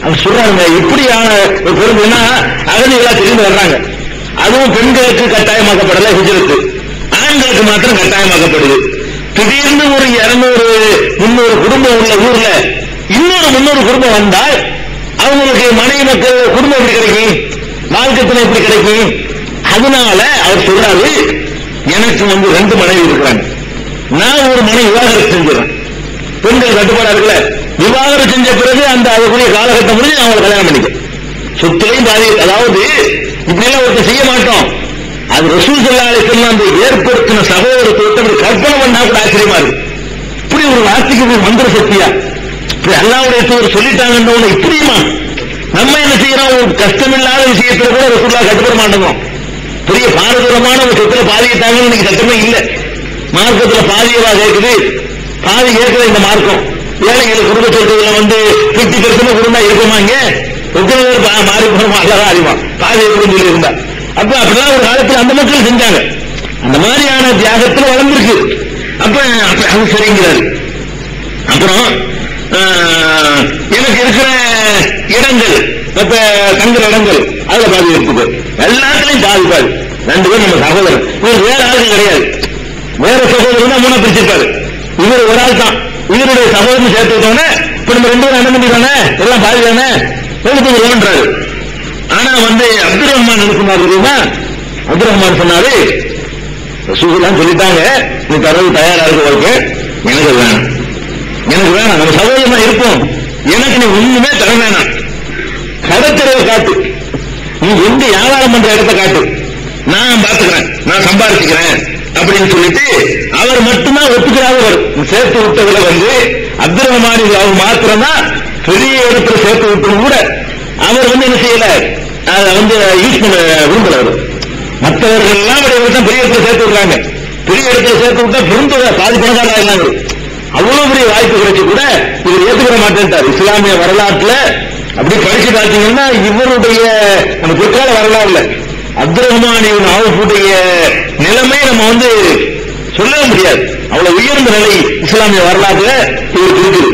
அவர் சொல்றாங்க, இப்படியான ஒரு பொறுப்புன்னா அகதிகளா திரும்பி வர்றாங்க. அதுவும் பெண்களுக்கு கட்டாயமாக்கப்படல ஹிஜ்ரத்து, ஆண்களுக்கு மாத்திரம் கட்டாயமாக்கப்படுது. திடீர்னு ஒரு 200-300 குடும்பம் உள்ள ஊர்ல இன்னொரு 300 குடும்பம் வந்தால் அவங்களுக்கு மனைவி மக்கள் குடும்பம் எப்படி கிடைக்கும்? வாழ்க்கை எப்படி கிடைக்கும்? அதனால அவர் சொல்றாரு, எனக்கு 2 மனைவி இருக்கிறாங்க, நான் ஒரு மனைவி விவாகரத்து செஞ்சிடறேன். பெண்கள் கட்டுப்பாடா இருக்குல்ல, விவாகரத்து செஞ்ச பிறகு அந்த அதுக்குரிய காலகட்டம் முடிஞ்சு நான் அவங்களை கல்யாணம் பண்ணிக்க, சொத்துலையும் பாதி. அதாவது இப்படி எல்லாம் ஒருத்தர் செய்ய மாட்டோம். அது ரசூல் ஸல்லல்லாஹு அலைஹி வஸல்லம் அந்த ஏற்படுத்தின சகோதரத்துவத்தை கற்பனை பண்ணா கூட ஆச்சரியமா இருக்கு. இப்படி ஒரு வார்த்தைக்கு மந்திர சக்தியா இப்படி அல்லாஹ்வுடைய தூதர் சொல்லிட்டாங்கன்னு இப்படியுமா? நம்ம என்ன செய்யறோம்? கஷ்டமில்லாத விஷயத்துல கூட ரசூலுல்லாஹ் கட்டுப்பட மாட்டோம். பெரிய பாரதூரமான ஒரு சொத்துல பாதிக்கிட்டாங்கன்னு இன்னைக்கு சட்டமே இல்லை. மார்க்கத்துல பாதியவா கேட்குது, பாதி கேட்குற இந்த மார்க்கம். ஏழைகள் குடும்ப சொத்துக்களை 50% குடும்பா இருக்குமா? இங்க எத்தனை பேர் மாறி போனோமா? அல்லதான் அறிவான் பாதி எப்படின்னு சொல்லி இருந்தா. அப்ப அப்படிலாம் ஒரு காலத்தில் அந்த மக்கள் செஞ்சாங்க. அந்த மாதிரியான தியாகத்தில் வளர்ந்துருக்கு. அப்ப அது சரிங்கிறாரு. அப்புறம் எனக்கு இருக்கிற இடங்கள், மற்ற தங்குற இடங்கள், அதுல பாதி எடுத்துக்கோ, எல்லாத்துலயும் பாதி பாதி. 2 பேரும் நம்ம சகோதரர். இவர் வேற ஆளுக்கு கிடையாது, வேற சகோதரர் தான் 3 பிரிச்சிருப்பாரு. இவர் ஒரு ஆள் தான். இவருடைய சகோதரன் சேர்த்துக்கிட்டோன்னே இப்ப நம்ம 2 பேரும் அண்ணன் தம்பி தானே, எல்லாம் பாதி தானே, எடுத்துக்கிறாரு. ஆனா அப்துல் ரஹ்மான் என்ன சொன்னாரு தெரியுமா? அப்துல் ரஹ்மான் சொன்னாரு, ரசூலுல்லாஹ் சொல்லிட்டாங்க, நீ தரவு தயாரா இருக்க வாழ்க்கை, எனக்கு வேணும், எனக்கு வேணாம், நம்ம சகோதரமா இருப்போம், எனக்கு நீ ஒண்ணுமே தர வேணாம், கடற்கரையை காட்டு, நீ எங்க வியாபாரம் பண்ற இடத்தை காட்டு, நான் பாத்துக்கிறேன், நான் சம்பாதிச்சுக்கிறேன் அப்படின்னு சொல்லிட்டு அவர் மட்டும்தான் ஒத்துக்கிறார். சேர்த்து விட்டதுல அப்துல் ரஹ்மான் அவர் மாத்திரம்தான் பெரிய இடத்துல சேர்த்து விட்டு கூட அவர் என்ன செய்யல, அதை யூஸ் பண்ண விரும்பல. மற்றவர்கள் எல்லாம் பெரிய இடத்துல சேர்த்து விடுறாங்க, பெரிய இடத்துல சேர்த்து விட்டா பெருந்தொகை பாதி பணக்காரா இருந்தாங்க. அவ்வளவு பெரிய வாய்ப்பு கிடைச்சு கூட இவர் ஏத்துக்கிற மாட்டேன்ட்டார். இஸ்லாமிய வரலாற்றுல அப்படி படிச்சு பார்த்தீங்கன்னா இவருடைய நம்ம பிற்கால வரலாறுல அப்துல் ரஹ்மான் இவன் அவுஃபுடைய நிலைமை நம்ம சொல்லவே முடியாது. அவ்வளவு உயர்ந்த நிலை இஸ்லாமிய வரலாற்றுல இவருக்கு இருக்குது.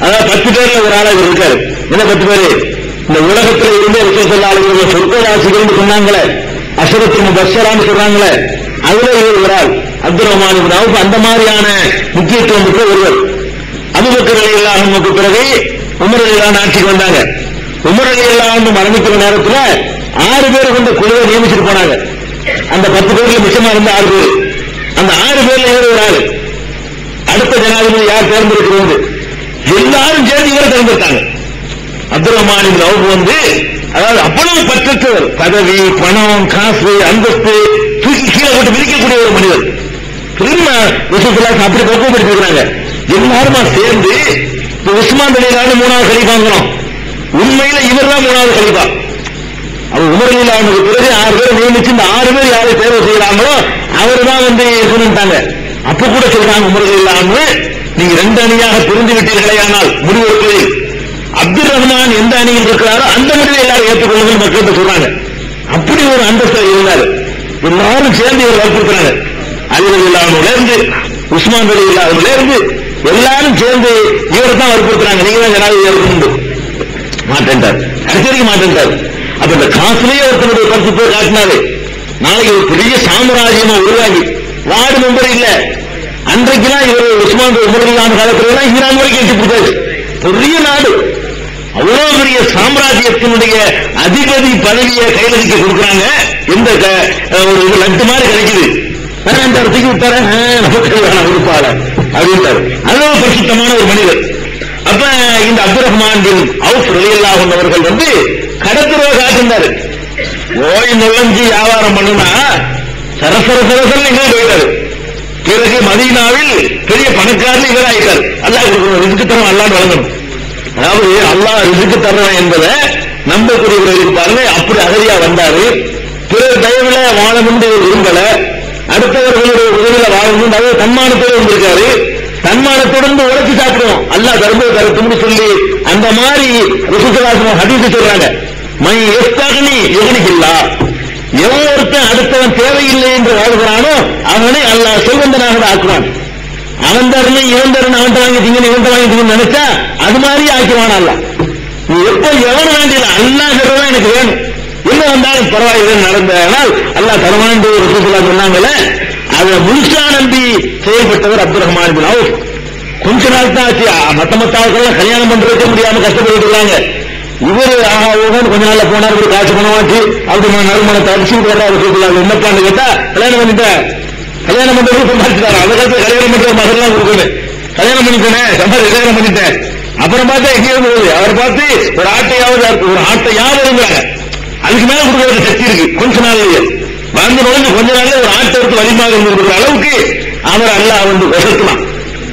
அதாவது 10 பேர்ல ஒரு ஆளா இவர் இருக்காரு. என்ன 10 பேரு? இந்த உலகத்தில் இருந்து ரசூலுல்லாஹி சொர்க்கவாசிகள் சொன்னாங்களே, அஷரத்து முபஷ்ஷரான்னு சொல்றாங்களே, அதுல இவர் ஒரு ஆள். அப்துல் ரஹ்மான் இப்னு அவுஃப் அந்த மாதிரியான முக்கியத்துவம் பெற்ற ஒருவர். அபூபக்கர் ரலியல்லாஹு அன்ஹுக்கு பிறகு உமர் ரலியல்லாஹு அன்ஹு ஆட்சிக்கு வந்தாங்க. உமர் ரலியல்லாஹு அன்ஹு மரணிக்கிற நேரத்துல 6 பேர் கொண்ட குழுவை நியமிச்சுட்டு போனாங்க. அந்த 10 பேர்ல மிச்சமா இருந்த 6 பேர். அந்த 6 பேர்ல இவர் ஒரு ஆள். அடுத்த ஜனாதிபதி யார் தேர்ந்தெடுக்கிறது? எல்லாரும் சேர்ந்து இவரை தேர்ந்தெடுத்தாங்க. அப்துல் ரஹ்மான் இப்னு அவுஃப் அதாவது அவ்வளவு பற்றற்றவர், பதவி, பணம், காசு, அந்தஸ்து தூக்கி கீழே போட்டு மிதிக்கக்கூடிய ஒரு மனிதர். திரும்ப ரசூலுல்லாஹ் அப்படி பக்குவப்படுத்திருக்கிறாங்க. எல்லாருமா சேர்ந்து உஸ்மான் ரலியல்லாஹு 3வது கலீஃபாங்கணும். உண்மையில இவர் தான் 3வது கலீஃபா. அவர் உமர் ரலியல்லாஹு அன்ஹுக்கு பிறகு 6 பேரை நியமிச்சு இந்த 6 பேர் யாரை தேர்வு செய்யறாங்களோ அவர் தான் சொன்னாங்க. அப்ப கூட சொல்றாங்க உமர் ரலியல்லாஹு அன்ஹு, நீங்க 2 அணியாக பிரிந்து விட்டீர்களே, ஆனால் முடிவெடுப்பதில் அப்துல் ரஹ்மான் எந்த அணியில் இருக்கிறாரோ அந்த முடிவை எல்லாரும் ஏற்றுக்கொள்ளுங்கள் மக்கள் சொல்றாங்க. அப்படி ஒரு அந்தஸ்து இருந்தாரு. எல்லாரும் சேர்ந்து இவர் வற்புறுத்துறாங்க. அலி ரலியல்லாஹு அன்ஹுல இருந்து உஸ்மான் ரலியல்லாஹு அன்ஹுல இருந்து எல்லாரும் சேர்ந்து இவரை தான் வற்புறுத்துறாங்க. நீங்க தான் ஜனாதிபதி இருக்கணும். மாட்டேன்டார், கடைசி மாட்டேன்டார். அப்ப இந்த காசுலயே ஒருத்தருடைய கருத்து காட்டினாரு. நாளைக்கு ஒரு பெரிய சாம்ராஜ்யமா உருவாகி வார்டு மெம்பர் இல்ல. அன்றைக்குதான் இவர் உஸ்மான் ரலியல்லாஹு காலத்துல ஈரான் வரைக்கும் எட்டி பிடிச்சாரு. பெரிய நாடு, அவ்வளவு பெரிய சாம்ராஜ்யத்தினுடைய அதிபதி பதவியை கையிலடிக்க கொடுக்குறாங்க. எந்த ஒரு லட்டு மாதிரி கிடைக்குது. அந்த இடத்துக்கு விட்டார உறுப்பாள அப்படின்ட்டாரு. அவ்வளவு பிரசித்தமான ஒரு மனிதர். அப்ப இந்த அப்துல் ரஹ்மான் பின் அவுஃப் ரலியல்லாஹு அன்ஹு அவர்கள் கடத்துறவை காட்டிருந்தாரு. ஓய் நுழைஞ்சு வியாபாரம் பண்ணுனா சரசரசரசன் இங்கே போயிட்டாரு. பிறகு மதீனாவில் பெரிய பணக்காரர் இவர் ஆயிட்டார். அல்லாஹ் கொடுக்கணும், ரிஸ்க் தரவன் அல்லாஹ் வழங்கணும். அதாவது அல்லாஹ் ரிஸ்க் தரவன் என்பதை நம்பக்கூடியவர்கள் பாருங்க. அப்படி அகதியா வந்தாரு. பிறகு தயவுல வாழணும் விரும்பல, அடுத்தவர்களுடைய உதவியில வாழணும், அதாவது தன்மானத்தோடு வந்திருக்காரு. தன்மானத்தோடு உழைச்சி சாப்பிடுவோம், அல்லாஹ் தர்ம தரத்துன்னு சொல்லி அந்த மாதிரி ரசூலுல்லாஹி ஹதீஸ் சொல்றாங்க. மை எஸ்தக்னி யுக்னிஹில்லா, எவொருத்தன் அடுத்தவன் தேவையில்லை என்று வாழ்கிறானோ அவனை அல்லாஹ் செல்வந்தனாக ஆக்குவான். அவன் தரணும் இவன் தரணும், அவன் வாங்கிட்டீங்க இவன் வாங்கிட்டீங்கன்னு நினைச்சா அது மாதிரி ஆக்குவான் அல்லாஹ். நீ எப்ப எவனு வேண்டியல அல்லாஹ் தான் எனக்கு வேணும், என்ன வந்தாலும் பரவாயில்லை நடந்தால் அல்லாஹ் தருவான் ரசூலுல்லாஹி சொன்னாங்கல்ல, அதை முழுசா நம்பி செயல்பட்டவர் அப்துல் ரஹ்மான் பின் அவுஃப். கொஞ்ச நாள் தான் ஆச்சு. மத்தமத்தாவுக்கெல்லாம் கல்யாணம் பண்றதுக்க முடியாம கஷ்டப்பட்டு இருக்காங்க. இவரு கொஞ்ச நாள்ல போனார், ஒரு காசு பணமாச்சு, அப்படி நறுமணத்தை அடிச்சுட்டு வர்றாரு. என்னப்பான்னு கேட்டா கல்யாணம் பண்ணிட்டேன், கல்யாணம் பண்றது சம்பாதிச்சுட்டாரு. அந்த காலத்துல கல்யாணம் பண்ற மகன்லாம் கொடுக்கணும், கல்யாணம் பண்ணிட்டேனே கல்யாணம் பண்ணிட்டேன். அப்புறம் பார்த்தா எங்கே போகுது, அவரை பார்த்து ஒரு ஆட்டையாவது இருந்தாங்க. அதுக்கு மேல கொடுக்கறது சக்தி இருக்கு. கொஞ்ச நாள்லயே வந்து நுழைஞ்சு கொஞ்ச நாள்ல ஒரு ஆட்டை எடுத்து வலிமாக இருக்கிற அளவுக்கு அவர் அல்லாஹ் வசக்கலாம்.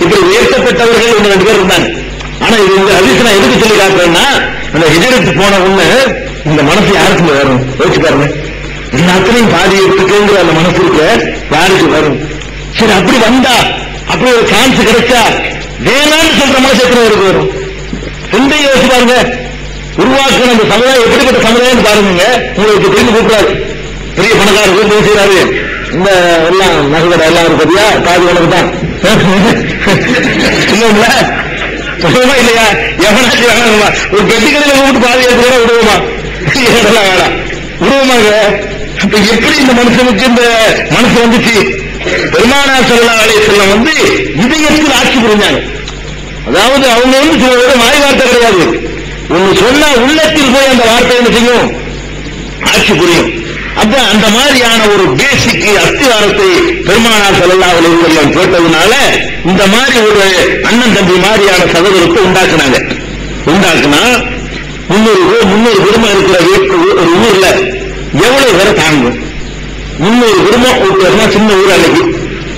இப்படி உயர்த்தப்பட்டவர்கள் 2 பேர் இருந்தாங்க. ஆனா இது இந்த ஹதீஸ் நான் எதுக்கு சொல்லி காட்டுறேன்னா, அந்த ஹிஜ்ரத் போன உடனே இந்த மனசு யாருக்கு வரும் யோசிச்சு பாருங்க. எல்லாத்துலையும் பாதி இருக்குங்கிற அந்த மனசு இருக்க யாருக்கு வரும்? சரி, அப்படி வந்தா அப்படி ஒரு சான்ஸ் கிடைச்சா வேணான்னு சொல்ற மனசு எத்தனை பேருக்கு வரும்? ரெண்டையும் யோசிச்சு பாருங்க. உருவாக்குற அந்த சமுதாயம் எப்படிப்பட்ட சமுதாயம் பாருங்க. உங்களுக்கு தெரிந்து கூப்பிடாது, பெரிய பணக்காரர் கூப்பிட்டு செய்யறாரு, இந்த எல்லாம் நகை எல்லாம் இருப்பதியா பாதி உனக்கு தான் இல்ல. சொல்லுமா இல்லையா? எவனாச்சும் வேணாமா? ஒரு பெட்டி கடையில கூப்பிட்டு பாதுகாப்பு கூட விடுவோமா? இதெல்லாம் வேணாம் விடுவோமாங்க. அப்ப எப்படி இந்த மனுஷனுக்கு இந்த மனசு வந்துச்சு? பெருமானார் ஸல்லல்லாஹு அலைஹி வஸல்லம் வந்து இதயத்தில் ஆட்சி புரிஞ்சாங்க. அதாவது அவங்க வந்து சில பேர் வாய் வார்த்தை கிடையாது, ஒன்னு சொன்னா உள்ளத்தில் போய் அந்த வார்த்தை என்ன செய்யும்? ஆட்சி புரியும். அப்ப அந்த மாதிரியான ஒரு பேசிக் அஸ்திவாரத்தை பெருமானார் ஸல்லல்லாஹு அலைஹி வஸல்லம் போட்டதுனால இந்த மாதிரி ஒரு அண்ணன் தம்பி மாதிரியான சகோதரத்தை உண்டாக்குனாங்க. உண்டாக்குனா 300 குடும்பம் இருக்கிற ஒரு ஊர்ல எவ்வளவு பேரை தாங்கும்? 300 குடும்பம் வித்தியாசமா, சின்ன ஊர் அன்னைக்கு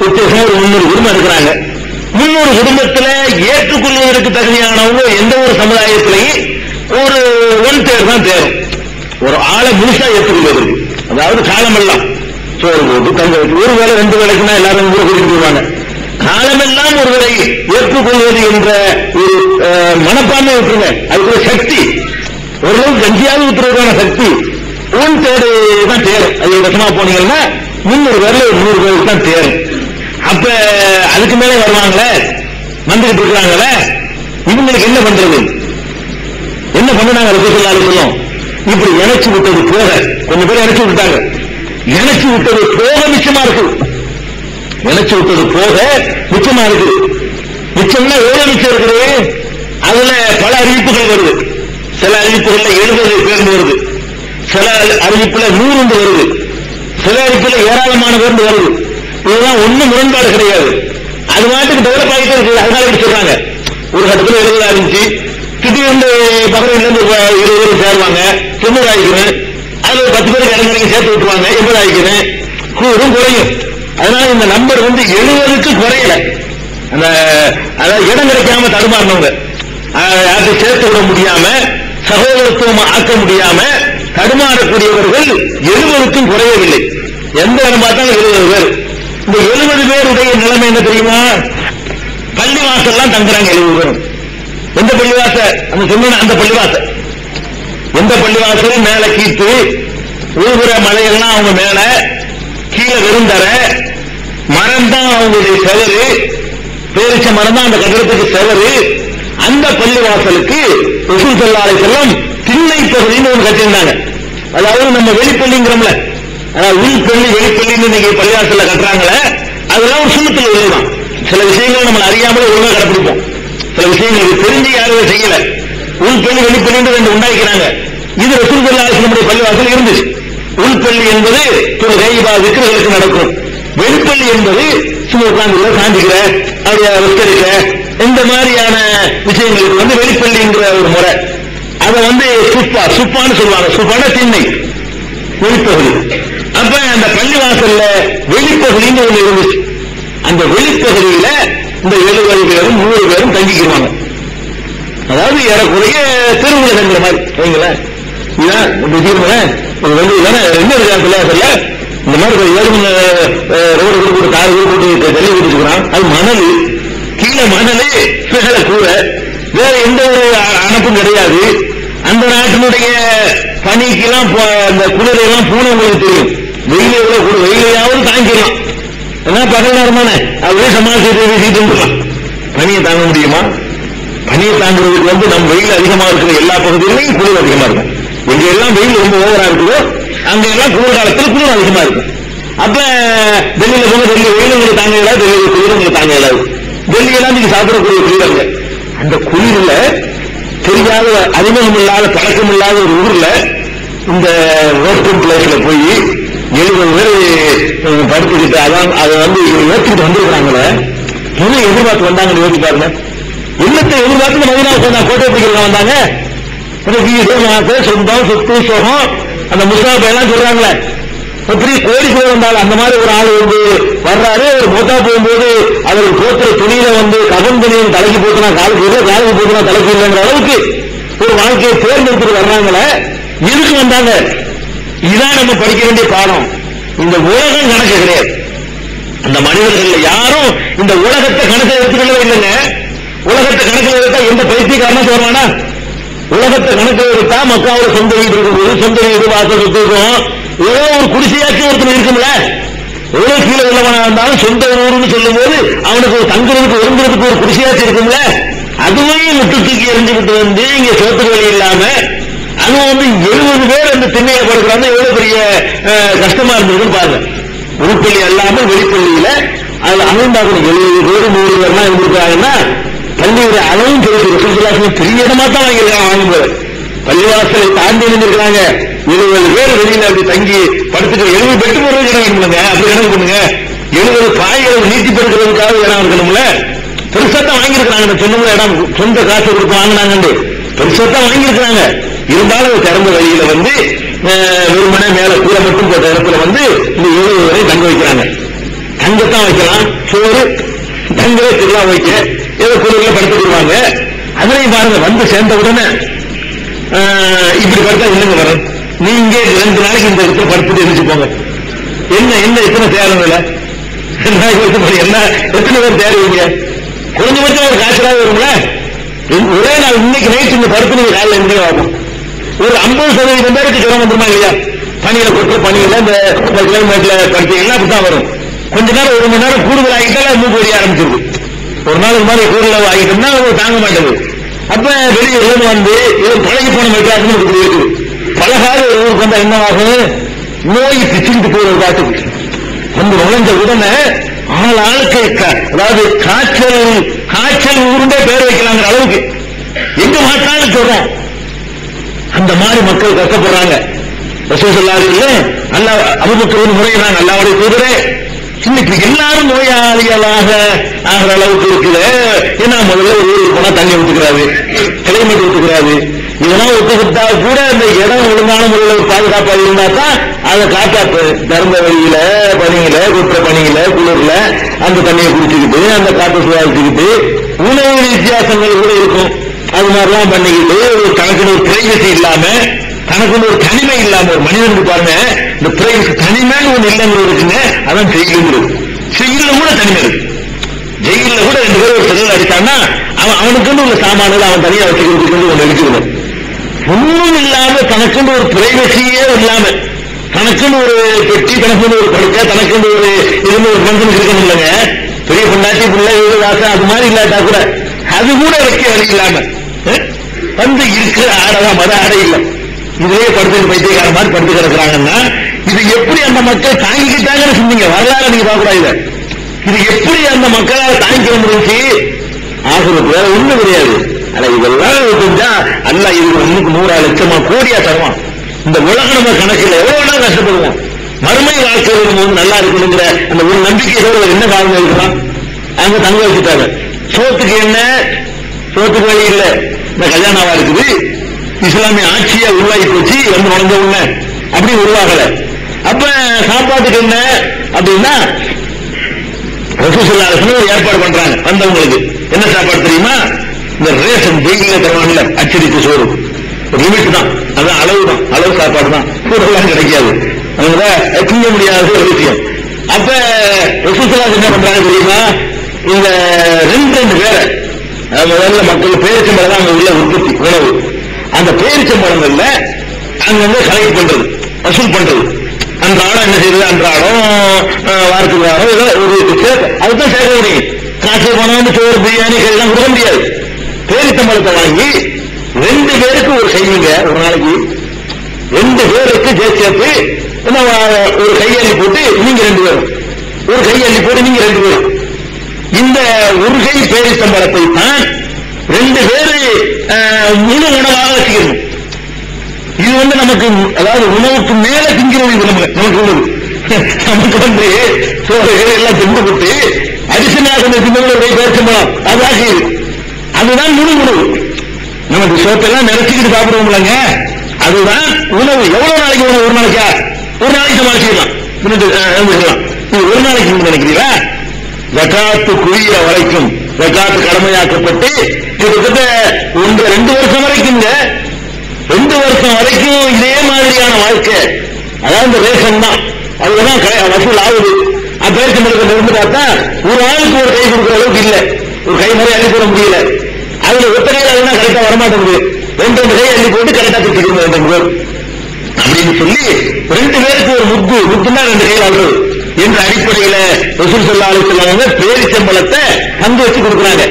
வித்தியாசமா ஒரு 300 குடும்பம் இருக்கிறாங்க. 300 குடும்பத்துல ஏற்றுக்கொள்வதற்கு தகுதியானவங்க எந்த ஒரு சமுதாயத்திலையும் ஒரு 1/3 தான் தேரும். ஒரு ஆளை முழுசா ஏற்றுக்கொள்வதற்கு, அதாவது காலமெல்லாம் சோறு போட்டு தங்க வச்சு ஒரு வேலை 2 வேலைக்குன்னா எல்லாரும் கூட கூட்டிட்டு போவாங்க. காலமெல்லாம் ஒருவரை ஏற்றுக்கொள்வது என்ற ஒரு மனப்பான்மை விட்டுருங்க, அதுக்கு ஒரு சக்தி, ஓரளவுக்கு கஞ்சியாவது விட்டுறதுக்கான சக்தி 1/3 தான் தேரும். அது ரசமா போனீங்கன்னா 300 பேர்ல 100 பேருக்கு தான் தேரும். அப்ப அதுக்கு மேலே வருவாங்களே, வந்துகிட்டு இருக்கிறாங்களே, இவங்களுக்கு என்ன பண்றது? என்ன பண்ணுனாங்க? ரசூலுல்லாஹி அலைஹி வஸல்லம் இப்படி இணைச்சு விட்டது போக, கொஞ்சம் பேர் இணைச்சு விட்டாங்க, இணைச்சு விட்டது போக மிச்சமா இருக்கு. இணைச்சு விட்டது போக மிச்சமா இருக்கு. மிச்சம்னா எவ்வளவு மிச்சம் இருக்குது? அதுல பல அறிவிப்புகள் வருது. சில அறிவிப்புகள்ல 70 பேருந்து வருது, சில அறிவிப்புல 100 வருது, சில அறிவிப்புல ஏராளமான பேருந்து வருது. இதெல்லாம் ஒண்ணும் முரண்பாடு கிடையாது. அது மாட்டுக்கு டெவலப் ஆகிட்டே இருக்கு. அதனால இப்படி சொல்றாங்க. ஒரு கட்டத்தில் 70 இருந்துச்சு, திடீர்னு பகலில் இருந்து 20 பேர் சேருவாங்க, 90 ஆகிக்கிறேன். அதுல 10 பேருக்கு இளைஞர்கள் சேர்த்து விட்டுருவாங்க, 80 ஆகிக்கிறேன். கூடும் குறையும். அதனால இந்த நம்பர் வந்து 70க்கு குறையல. அந்த அதாவது இடம் கிடைக்காம தடுமாறினவங்க, யாருக்கு சேர்த்து விட முடியாம, சகோதரத்துவம் ஆக்க முடியாம தடுமாறக்கூடியவர்கள் 70க்கும் குறையவில்லை. எந்த இடம் பார்த்தாலும் 70 பேர். இந்த 70 பேருடைய நிலைமை என்ன தெரியுமா? பள்ளிவாசல்லாம் தங்குறாங்க 70 பேரும். எந்த பள்ளிவாசல்? அந்த சொன்ன அந்த பள்ளிவாசல். எந்த பள்ளிவாசலும் மேல கீத்து ஊர்புற மலையெல்லாம் அவங்க மேல, கீழே வெறுந்தர மரம் தான் அவங்களுடைய செவரு, பேரிச்ச மரம் தான் அந்த கட்டடத்துக்கு செவரு. அந்த பள்ளிவாசலுக்கு ரசூல் ஸல்லல்லாஹு அலைஹி வஸல்லம் திண்ணை பகுதின்னு ஒன்று கட்டியிருந்தாங்க. அதாவது நம்ம வெளிப்பள்ளிங்கிறோம்ல, உள்பள்ளி வெளிப்பள்ளின்னு நீங்க பள்ளிவாசல்ல கட்டுறாங்களே, அதெல்லாம் ஒரு சுண்ணத்தில் உள்ளதுதான். சில விஷயங்கள் நம்ம அறியாமலே ஒழுங்கா கடைபிடிப்போம், சில விஷயங்களுக்கு தெரிஞ்சு யாரும் செய்யல. உள்பள்ளி வெளிப்பள்ளி 2 உண்டாக்கிறாங்க. இது ரசூல் ஸல்லல்லாஹு அலைஹி வஸல்லம் பள்ளிவாசல் இருந்துச்சு. உள்பள்ளி என்பது தொழுகை விக்ரங்களுக்கு நடக்கும். வெளிப்பள்ளி என்பது சும்மா உட்கார்ந்து சாந்திக்கிற, அப்படியே ரெஸ்ட் எடுக்க, இந்த மாதிரியான விஷயங்களுக்கு வந்து வெளிப்பள்ளிங்கிற ஒரு முறை. அதை வந்து சுப்பான்னு சொல்லுவாங்க. சுப்பான திண்ணை வெளிப்பகுதி. அப்ப அந்த பள்ளிவாசல்ல வெளிப்பகுதின்னு ஒண்ணு இருந்துச்சு. அந்த வெளிப்பகுதியில இந்த 70 பேரும் 100 பேரும் தங்கிக்குவாங்க. அதாவது ஏறக்குறைய திருவிழாங்கிற மாதிரி வைங்களேன். இதான் என்ன இருக்காங்கல்ல, இந்த மாதிரி ரோடு போட்டு கார் போட்டு தள்ளி விட்டுக்கிறான். அது மணல், கீழே மணல், மேல கூரை, வேற எந்த ஒரு அனுப்பும் கிடையாது. அந்த நாட்டினுடைய பனிக்கெல்லாம் அந்த குளிரையெல்லாம் போனவங்களுக்கு தெரியும். வெயிலையாவது தாங்கிடலாம், ஏன்னா பகல் நேரம் தானே, அப்படியே சமாளிச்சு வீசிட்டு பனியை தாங்க முடியுமா? பனியை தாங்குறதுக்கு வந்து நம்ம வெயில் அதிகமா இருக்கிற எல்லா பகுதியிலையும் குளிர் அதிகமா இருக்கும். எங்க எல்லாம் வெயில் ரொம்ப ஓவரா இருக்குதோ அங்க எல்லாம் குளிர் காலத்தில் குளிர் அதிகமா இருக்கும். அப்ப டெல்லியில போக டெல்லி வெயில் உங்களுக்கு தாங்க இயலாது, டெல்லியில குளிர் உங்களுக்கு தாங்க இயலாது. டெல்லியெல்லாம் நீங்க சாப்பிடக்கூடிய குளிர் அங்க. அந்த குளிர்ல தெரியாத, அறிமுகம் இல்லாத, பழக்கம் இல்லாத ஒரு ஊர்ல இந்த ஓப்பன் பிளேஸ்ல போய் 70 பேர் படுத்துக்கிட்டு அதான் அதை வந்து ஏற்றுக்கிட்டு வந்துருக்காங்களே, என்ன எதிர்பார்த்து வந்தாங்கன்னு யோசிச்சு பாருங்க. என்னத்தை எதிர்பார்த்து மதினாவுக்கு கோட்டை பிடிக்கிறவங்க வந்தாங்க. வீடு நாட்டு சொந்தம் சொத்து சோகம் அந்த முஸ்லாப் எல்லாம் சொல்றாங்களே, எப்படி கோடிக்கு வந்தாலும் அந்த மாதிரி ஒரு ஆள் வந்து வர்றாரு. ஒரு மூத்தா போகும்போது அவர் போத்துற துணியில வந்து கவன் துணியும் தலைக்கு போட்டுனா காலுக்கு இல்லை, காலுக்கு போட்டுனா தலைக்கு இல்லைங்கிற அளவுக்கு ஒரு வாழ்க்கையை தேர்ந்தெடுத்துட்டு வர்றாங்களே, எதுக்கு வந்தாங்க? இதான் நம்ம படிக்க வேண்டிய பாடம். இந்த உலகம் கணக்கு கிடையாது. அந்த மனிதர்கள் யாரும் இந்த உலகத்தை கணக்கை எடுத்துக்கொள்ளவே இல்லைங்க. உலகத்தை கணக்கில் எடுத்தா எந்த பைத்தியக்காரனும் வருவானா? உலகத்தை கணக்கில் எடுத்தா மக்காவோட சொந்த வீடு இருக்கும்போது, சொந்த வீடு வாசல் சொத்து இருக்கும், ஏதோ ஒரு குடிசையாச்சும் ஒருத்தர் இருக்கும்ல. எவ்வளவு கீழே உள்ளவனா இருந்தாலும் சொந்த ஊருன்னு சொல்லும் போது அவனுக்கு ஒரு தங்குறதுக்கு ஒருங்கிறதுக்கு ஒரு குடிசையாச்சும் இருக்கும்ல. அதுவையும் முட்டு தூக்கி எரிஞ்சுக்கிட்டு வந்து இங்க சோத்துக்கு வழி இல்லாம அதுவும் வந்து 70 பேர் அந்த திண்ணையை படுக்கிறாங்க. எவ்வளவு பெரிய கஷ்டமா இருந்ததுன்னு பாருங்க. உள்பள்ளி அல்லாமல் வெளிப்பள்ளியில அதுல அமைந்தாக்கணும் 70 பேர் 100 பேர்லாம் இருந்திருக்காங்கன்னா பள்ளியோட அளவும் பெரிய பெரிய இடமா தான் வாங்கியிருக்காங்க. வாங்கும்போது பள்ளிவாசலை தாண்டி இருந்திருக்காங்க. 70 பேர் வெளியில அப்படி தங்கி படுத்துக்கிற 70 பெட்டு போடுறது இடம் வேணுங்க. அப்படி கணக்கு பண்ணுங்க. 70 பாய்களை நீட்டி பெருக்கிறதுக்காக இடம் இருக்கணும்ல. பெருசா தான் வாங்கியிருக்கிறாங்க. சொன்ன இடம் சொந்த காசு கொடுத்து வாங்கினாங்க. பெருசா தான் வாங்கியிருக்கிறாங்க. இருந்தாலும் திறந்த வழியில வந்து வெறுமனே மேல கூரை மட்டும் போட்ட இடத்துல வந்து இந்த 70 வரை தங்க வைக்கிறாங்க. தங்கத்தான் வைக்கலாம். சோறு தங்கவே திருவிழா வைக்க ஏதோ குழுவில் படுத்துக்குவாங்க. அதுலையும் பாருங்க வந்து சேர்ந்த உடனே இப்படி படுத்தா இல்லைங்க வரும். நீங்க 2 நாளைக்கு இந்த இடத்துல படுத்துட்டு எழுதிச்சுப்போங்க. என்ன என்ன எத்தனை தேரம் இல்லை என்ன எத்தனை பேர் தேடுவீங்க? குறைஞ்சபட்சம் ஒரு காய்ச்சலாக வரும்ல. ஒரே நாள் இன்னைக்கு நைட் இந்த படுத்து நீங்க காலையில் எங்கேயும் ஆகும். ஒரு 50% பேருக்கு ஜுரம் வந்துருமா இல்லையா? பனியில கொட்டு பனியில இந்த கிளைமேட்ல படுத்தீங்கன்னா அப்படித்தான் வரும். கொஞ்ச நேரம் 1 மணி நேரம் கூடுதல் ஆகிட்டாலும் மூக்கு வரைய ஆரம்பிச்சிருக்கு. ஒரு நாள் மாதிரி கூடுதல் ஆகிட்டோம்னா தாங்க மாட்டேங்குது. அப்ப வெளியே வந்து இது பழகி போன மெட்ராஸ்னு இருக்குது. பழகாத ஒரு ஊருக்கு வந்தா என்ன ஆகும்? நோய் பிச்சுக்கிட்டு போகிற காட்டுக்கு வந்து நுழைஞ்ச உடனே ஆளுக்கு அதாவது காய்ச்சல் ஊருண்டே பேர் வைக்கலாங்கிற அளவுக்கு எங்க மாட்டாலும் சொல்றோம். அந்த மாதிரி மக்கள் கஷ்டப்படுறாங்க. ரசூல் ஸல்லல்லாஹு அலைஹி வஸல்லம் அல்லாஹ் அபூபக்கர் முறையிறாங்க. அல்லாஹ்வுடைய தூதரே இன்னைக்கு எல்லாரும் நோயாளிகளாக ஆகிற அளவுக்கு இருக்குது. ஏன்னா முதல்ல ஒரு ஊருக்கு போனா தண்ணி ஊத்துக்கிறாரு, கிளைமேட் ஊத்துக்கிறாரு. இதெல்லாம் ஒத்துக்கிட்டா கூட அந்த இடம் ஒழுங்கான முறையில் ஒரு பாதுகாப்பா இருந்தா தான் அதை காப்பாற்று. திறந்த வழியில பனியில குற்ற பனியில குளிர்ல அந்த தண்ணியை குடிச்சுக்கிட்டு அந்த காற்றை சுவாசிச்சுக்கிட்டு உணவு வித்தியாசங்கள் கூட இருக்கும். அது மாதிரிலாம் பண்ணிக்கிட்டு ஒரு தனக்குன்னு ஒரு பிரைவசி இல்லாம தனக்குன்னு ஒரு தனிமை இல்லாம ஒரு மனிதனுக்கு பாருங்க இந்த பிரைவசி தனிமைன்னு ஒண்ணு இல்லைங்கிறது இருக்குங்க. அதான் ஜெயிலுங்கிறது. ஜெயில கூட தனிமை இருக்கு. ஜெயில கூட 2 பேர் ஒரு செல்ல அடிச்சான்னா அவனுக்குன்னு உள்ள சாமான்கள் அவன் தனியா வச்சுக்கிறதுக்கு ஒண்ணு இருக்குது. ஒன்றும் இல்லாம தனக்குன்னு ஒரு பிரைவசியே இல்லாம தனக்குன்னு ஒரு பெட்டி தனக்குன்னு ஒரு படுக்கை தனக்குன்னு ஒரு இதுன்னு ஒரு மனுஷனுக்கு இருக்கணும் இல்லைங்க. பெரிய பொண்டாட்டி பிள்ளை வாச அது மாதிரி இல்லாட்டா கூட அது கூட வைக்க வழி இல்லாம வந்து இருக்கிற ஆடதான் மத ஆடை இல்லை. இதுலயே படுத்து பைத்தியக்கார மாதிரி படுத்து கிடக்குறாங்கன்னா இது எப்படி அந்த மக்கள் தாங்கிக்கிட்டாங்கன்னு சொன்னீங்க. வரலாறு நீங்க பார்க்கக்கூடாது. இது எப்படி அந்த மக்களால் தாங்கிக்க முடிஞ்சு ஆகிறது வேற ஒண்ணும் கிடையாது. ஆனா இதெல்லாம் செஞ்சா அல்ல இது 100 லட்சமா கோடியா தருவான். இந்த உலக நம்ம கணக்கில் எவ்வளவு நாள் கஷ்டப்படுவோம். மறுமை வாழ்க்கை வரும்போது நல்லா இருக்கணுங்கிற அந்த ஒரு நம்பிக்கையோட என்ன காரணம் இருக்கலாம். அங்க தங்க வச்சுட்டாங்க. சோத்துக்கு என்ன? சோத்துக்கு வழி இல்ல. இந்த கல்யாணவா இருக்குது. இஸ்லாமிய ஆட்சியா உருவாகி போச்சு. வந்து நுழைஞ்ச உடனே அப்படி உருவாகல. அப்ப சாப்பாட்டுக்கு என்ன அப்படின்னா ரசூல் ஸல்லல்லாஹு அலைஹி வஸல்லம் ஏற்பாடு பண்றாங்க. வந்தவங்களுக்கு என்ன சாப்பாடு தெரியுமா? இந்த ரேஷன் ஜெயில தருவாங்கல்ல அச்சடித்த சோறு லிமிட் தான். அதான் அளவு தான். அளவு சாப்பாடு தான். கூடலாம் கிடைக்காது. திங்க முடியாத ஒரு விஷயம். அப்ப ரசூல் ஸல்லல்லாஹு அலைஹி வஸல்லம் என்ன பண்றாங்க தெரியுமா? இந்த 2 பேரை முதல்ல மக்கள் பேரிச்சம்பழம் தான் அங்க உள்ள உற்பத்தி உணவு. அந்த பேரிச்சம்பழங்கள்ல அங்க கலெக்ட் பண்றது வசூல் பண்றது. அன்றாடம் என்ன செய்யறது? அன்றாடம் வாரத்துக்கு வாரம் அதுதான் சேர்க்க முடியும். காசு பணம் சோறு பிரியாணி எல்லாம் கொடுக்க முடியாது. பேரிச்சம்பழத்தை வாங்கி 2 பேருக்கு ஒரு செய்யுங்க. ஒரு நாளைக்கு 2 பேருக்கு சேர்த்து ஒரு கையள்ளி போட்டு நீங்க 2 பேரும் ஒரு கையள்ளி போட்டு நீங்க 2 பேரும் இந்த ஒரு கை பேரிச்சம்பழத்தை தான் 2 பேரு முழு உணவாக வச்சுக்கணும். இது நமக்கு அதாவது உணவுக்கு மேல திங்கிறது. இது நமக்கு உள்ளது. நமக்கு சோறு எல்லாம் திண்டு போட்டு அடிஷனாக திங்க பேரிச்சம்பழம் அதாக அதுதான் முழு உணவு. நமக்கு சோத்தெல்லாம் நினைச்சுக்கிட்டு சாப்பிடுவோம்லங்க. அதுதான் உணவு. எவ்வளவு நாளைக்கு உணவு? ஒரு நாளைக்கா? ஒரு நாளைக்கு சமாளிச்சுக்கலாம். இது ஒரு நாளைக்கு நினைக்கிறீங்களா? ஜகாத்து குவிய வரைக்கும் ஜகாத்து கடமையாக்கப்பட்டு கிட்டத்தட்ட 1-2 வருஷம் வரைக்கும் 2 வருஷம் வரைக்கும் இதே மாதிரியான வாழ்க்கை. அதாவது இந்த ரேஷன் தான் அதுதான் வசூல் ஆகுது. பேரிச்சம்பழத்தில் இருந்து பார்த்தா ஒரு ஆளுக்கு ஒரு கை கொடுக்குற அளவுக்கு இல்லை. ஒரு கை முறை அள்ளி போட முடியல. அதுல ஒத்தனையில அதுனா கரெக்டா வரமாட்டேங்குது. 2 கை அள்ளி போட்டு கரெக்டா திட்டிக்கணும் 2 பேர் அப்படின்னு சொல்லி 2 பேருக்கு ஒரு முத்துன்னா 2 கை ஆகுறது என்ற அடிப்படையில ரசூல் ஸல்லல்லாஹு அலைஹி வஸல்லம் பேரிச்சம்பழத்தை பங்கு வச்சு கொடுக்குறாங்க.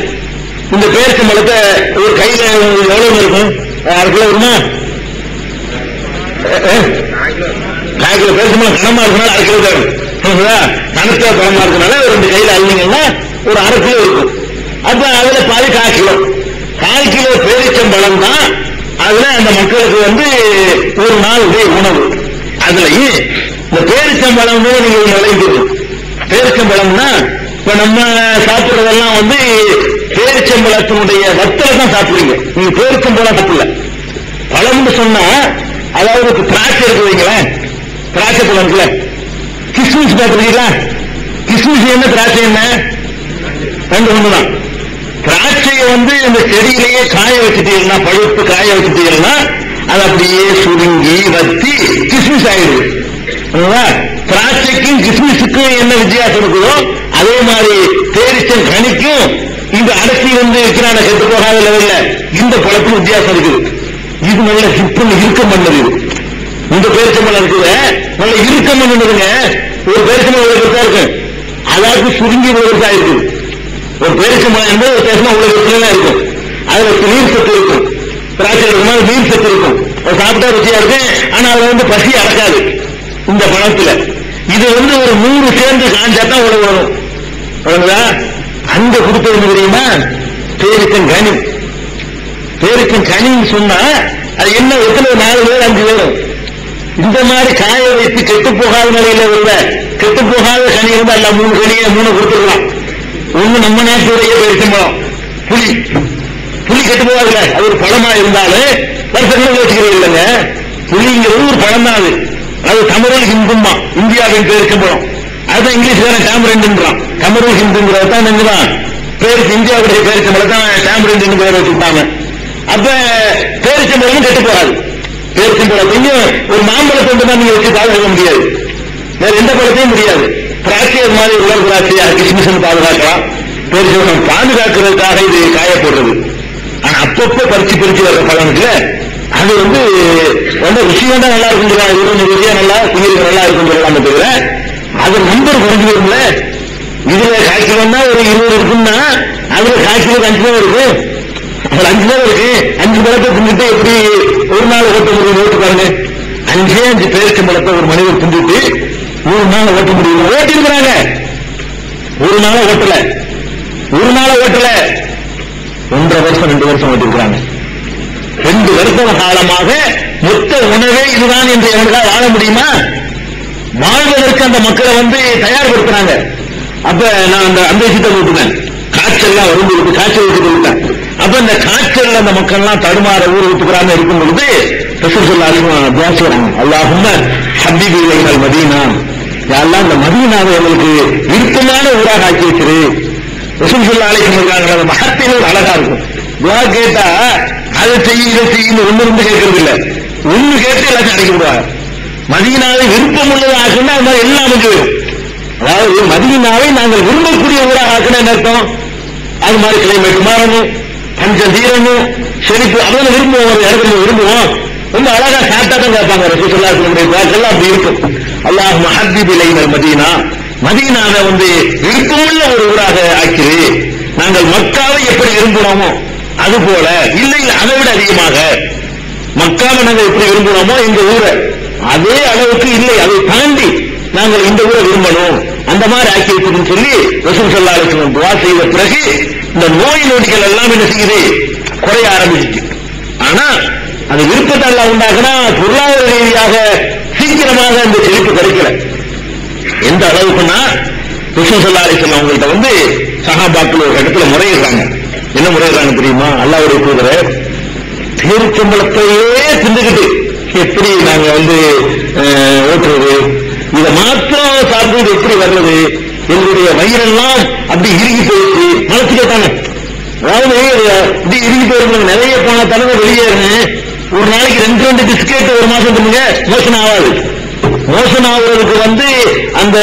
இந்த பேரிச்சம்பழத்தை ஒரு கையில எவ்வளவு இருக்கும்? 1/2 கிலோ வருமா? 1/2 கிலோ பேரிச்சம்பழம் கனமா இருக்கனால 1/2 கிலோ தேவை. கணக்கா பணமா இருக்கனால ஒரு 2 கையில அள்ளிங்கன்னா ஒரு 1/2 கிலோ இருக்கும். அப்ப அதுல பாதி 1/4 கிலோ. 1/4 கிலோ பேரிச்சம்பழம் தான் அதுல அந்த மக்களுக்கு ஒரு நாளுடைய உணவு. அதுலயும் இந்த பேரிச்சம்பழம் நீங்க விளைந்து பேரிச்சம்பழம்னா இப்ப நம்ம சாப்பிடுறதெல்லாம் பேரிச்சம்பழத்தினுடைய வத்தலை தான் சாப்பிடுறீங்க. நீங்க பேரிச்சம்பழம் சாப்பிடல. பழம்னு சொன்னா அதாவது திராட்சை இருக்கு வைங்களேன், திராட்சை பழம் இருக்குல்ல, கிஸ்மிஸ் பார்த்துருக்கீங்களா? கிஸ்மிஸ் என்ன திராட்சை என்ன ரெண்டு ஒண்ணுதான். திராட்சையை இந்த செடியிலேயே காய வச்சுட்டீங்கன்னா, பழுப்பு காய வச்சுட்டீங்கன்னா அது அப்படியே சுருங்கி வத்தி கிஸ்மிஸ் ஆயிடுது. திராட்சைக்கும் கிஸ்மிஸுக்கும் என்ன வித்தியாசம் இருக்குதோ அதே மாதிரி பேரிச்சம் கனிக்கும் இந்த அடக்கி இருக்கிறான கெட்டு போகாத லெவல்ல இந்த பழத்துக்கு வித்தியாசம் இருக்குது. இது நல்ல சிப்பம் இறுக்கம் பண்ணது. இந்த பேரிச்சம்பழம் இருக்குது நல்ல இறுக்கம் பண்ணுதுங்க. ஒரு பேரிச்சம்பழம் உலகத்தா இருக்கு, அதாவது சுருங்கி உலகத்தா இருக்குது. ஒரு பேரிச்சம்பழம் என்பது வித்தியாசமா உலகத்துல இருக்கும். அதுல நீர் சத்து இருக்கும், திராட்சை இருக்கும்போது நீர் சத்து இருக்கும், சாப்பிட்டா ருச்சியா இருக்கு. ஆனா அதுல பசி அடக்காது. இந்த பழத்துல இது ஒரு 100 சேர்ந்து காஞ்சாதான் உழவு வரும். அங்க கொடுத்தது தெரியுமா? பேரிச்சம் கனி. பேரிச்சம் கனின்னு சொன்னா அது என்ன எத்தனை 4 பேர் 5 பேரும் இந்த மாதிரி காய வைத்து கெட்டு போகாத நிலையில உள்ள கெட்டு போகாத கனி இருந்தா எல்லாம் 3 கனியை 3 கொடுத்துடலாம். ஒண்ணு நம்ம நாட்டுடைய பேரிச்சம்பழம் புளி. புளி கெட்டு போகாதுல, அது ஒரு பழமா இருந்தாலும் வருஷங்கள் வச்சுக்கிறது இல்லைங்க. புளிங்கிறது ஒரு பழம் தான். அது தமிழ் ஹிந்துமா, இந்தியாவின் பேரிச்சம்பழம். அதுதான் இங்கிலீஷ்காரன் டேம்ரண்ட்ன்றான். தமிழ் ஹிந்துங்கிறது தான் என்னதான் பேரு, இந்தியாவுடைய பேரிச்சம்பழம் தான் டேம்ரண்ட் பேர் வச்சுட்டாங்க. அப்ப பேரிச்சம்பழமும் கெட்டு போகாது. பேரிச்சம்பழத்தையும் ஒரு மாம்பழத்தை தான் நீங்க வச்சு பாதுகாக்க முடியாது, வேற எந்த பழத்தையும் முடியாது. திராட்சை மாதிரி உலர் திராட்சையா கிஸ்மிஸ் பாதுகாக்கலாம். பேரிச்சம்பழம் பாதுகாக்கிறதுக்காக இது காயப்படுறது. ஆனா அப்பப்போ பறிச்சு வர்ற பழம் இருக்குல்ல, அது ரொம்ப ருசியா தான் நல்லா இருக்கும். ருசியா நல்லா குளிர் நல்லா இருக்கும் சொல்லலாம தவிர அது நம்பர் குறைஞ்சு வரும்ல. இதுல 1/4 கிலோன்னா ஒரு 20 இருக்குன்னா அதுல 1/4 கிலோ 5 கிலோ இருக்கு. அதுல 5 கிலோ இருக்கு. 5 பழத்தை தின்னுட்டு எப்படி ஒரு நாள் ஓட்ட முடியும்? ஓட்டு பாருங்க. 5 பேரிச்சம்பழத்தை ஒரு மனிதர் தின்னுட்டு ஒரு நாள் ஓட்ட முடியும்? ஓட்டிருக்கிறாங்க. ஒரு நாள ஓட்டல 1.5 வருஷம் 2 வருஷம் ஓட்டிருக்கிறாங்க. 2 வருஷ காலமாக மொத்த உணவே இதுதான் என்று எவனுக்காக வாழ முடியுமா? வாழ்வதற்கு அந்த மக்களை தயார்படுத்தினாங்க. அப்ப நான் அந்த விஷயத்தை விட்டுட்டேன். காய்ச்சல்லாம் வரும்போது காய்ச்சல் விட்டு விட்டேன். அப்ப இந்த காய்ச்சல் அந்த மக்கள் எல்லாம் தடுமாற ஊர் விட்டுக்கிறாங்க இருக்கும் பொழுது ரசூல் ஸல்லல்லாஹு அலைஹி வஸல்லம் துஆ செய்றாங்க. அல்லாஹும்ம ஹப்பிபி இலைனல் மதீனா, யா அல்லாஹ் இந்த மதீனாவை எங்களுக்கு விருப்பமான ஊராக ஆக்கி வச்சிரு. ரசூல் ஸல்லல்லாஹு அலைஹி வஸல்லம் மகத்தின் ஒரு அழகா இருக்கும். துஆ கேட்டா அதை செய்ய இதை செய்யணும் ஒண்ணு கேட்கறது இல்லை. ஒண்ணு கேட்டு எல்லாத்தையும் அடைக்க விடுவாங்க. மதீனாவை விருப்பம் உள்ளதாக்குன்னா அது மாதிரி எல்லாம் அமைஞ்சிடும். அதாவது மதீனாவை நாங்கள் விரும்பக்கூடிய ஊராக ஆக்குனா என்ன அர்த்தம்? அது மாதிரி கிளைமேட் மாறணும், பஞ்சம் தீரணும், செழிப்பு அதெல்லாம் விரும்புவோம். ஒரு இடத்துல விரும்புவோம். ரொம்ப அழகா சாப்பிட்டா தான் கேட்பாங்க. ரசூல் ஸல்லல்லாஹு அலைஹி வஸல்லம் வாக்கெல்லாம் அப்படி இருக்கும். அல்லாஹும்ம ஹப்பிப் இலைனல் மதீனா, மதீனாவை விருப்பமுள்ள ஒரு ஊராக ஆக்கிரு. நாங்கள் மக்காவை எப்படி விரும்புகிறோமோ அது போல, இல்லை அதை விட அதிகமாக மக்காவை நாங்கள் எப்படி விரும்புகிறோமோ எங்க ஊரை அதே அளவுக்கு இல்லை, அதை தாண்டி நாங்கள் இந்த ஊரை விரும்பணும், அந்த மாதிரி ஆக்கி வைக்கணும்னு சொல்லி ரசூல் ஸல்லல்லாஹு அலைஹி வஸல்லம் துஆ செய்த பிறகு இந்த நோய் நொடிகள் எல்லாம் என்ன செய்யுது? குறைய ஆரம்பிச்சு. ஆனா அது விருப்பத்தை எல்லாம் உண்டாக்குனா பொருளாதார ரீதியாக சீக்கிரமாக அந்த செழிப்பு கிடைக்கல. எந்த அளவுக்குன்னா ரசூல் ஸல்லல்லாஹு அலைஹி வஸல்லம் அவங்கள்ட்ட சஹாபாக்கள் ஒரு இடத்துல முறையிடுறாங்க. என்ன முறையிடுறாங்க தெரியுமா? அல்லாஹ்வுடைய தூதரே, பேரிச்சம்பழத்தையே தின்னுக்கிட்டு எப்படி நாங்க ஓட்டுறது? இதை மாத்திரம் சாப்பிட்டு எப்படி வர்றது? எங்களுடைய வயிறெல்லாம் அப்படி இறுகி போயிடுச்சு. மனசு கேட்டாங்க. அதாவது இப்படி இறுகி போயிருந்தாங்க. நிறைய போன தலைமை வெளியேறுங்க. ஒரு நாளைக்கு 2 பிஸ்கெட் ஒரு மாசம் தின்னுங்க, மோசம் ஆகாது. மோசம் ஆகுறதுக்கு அந்த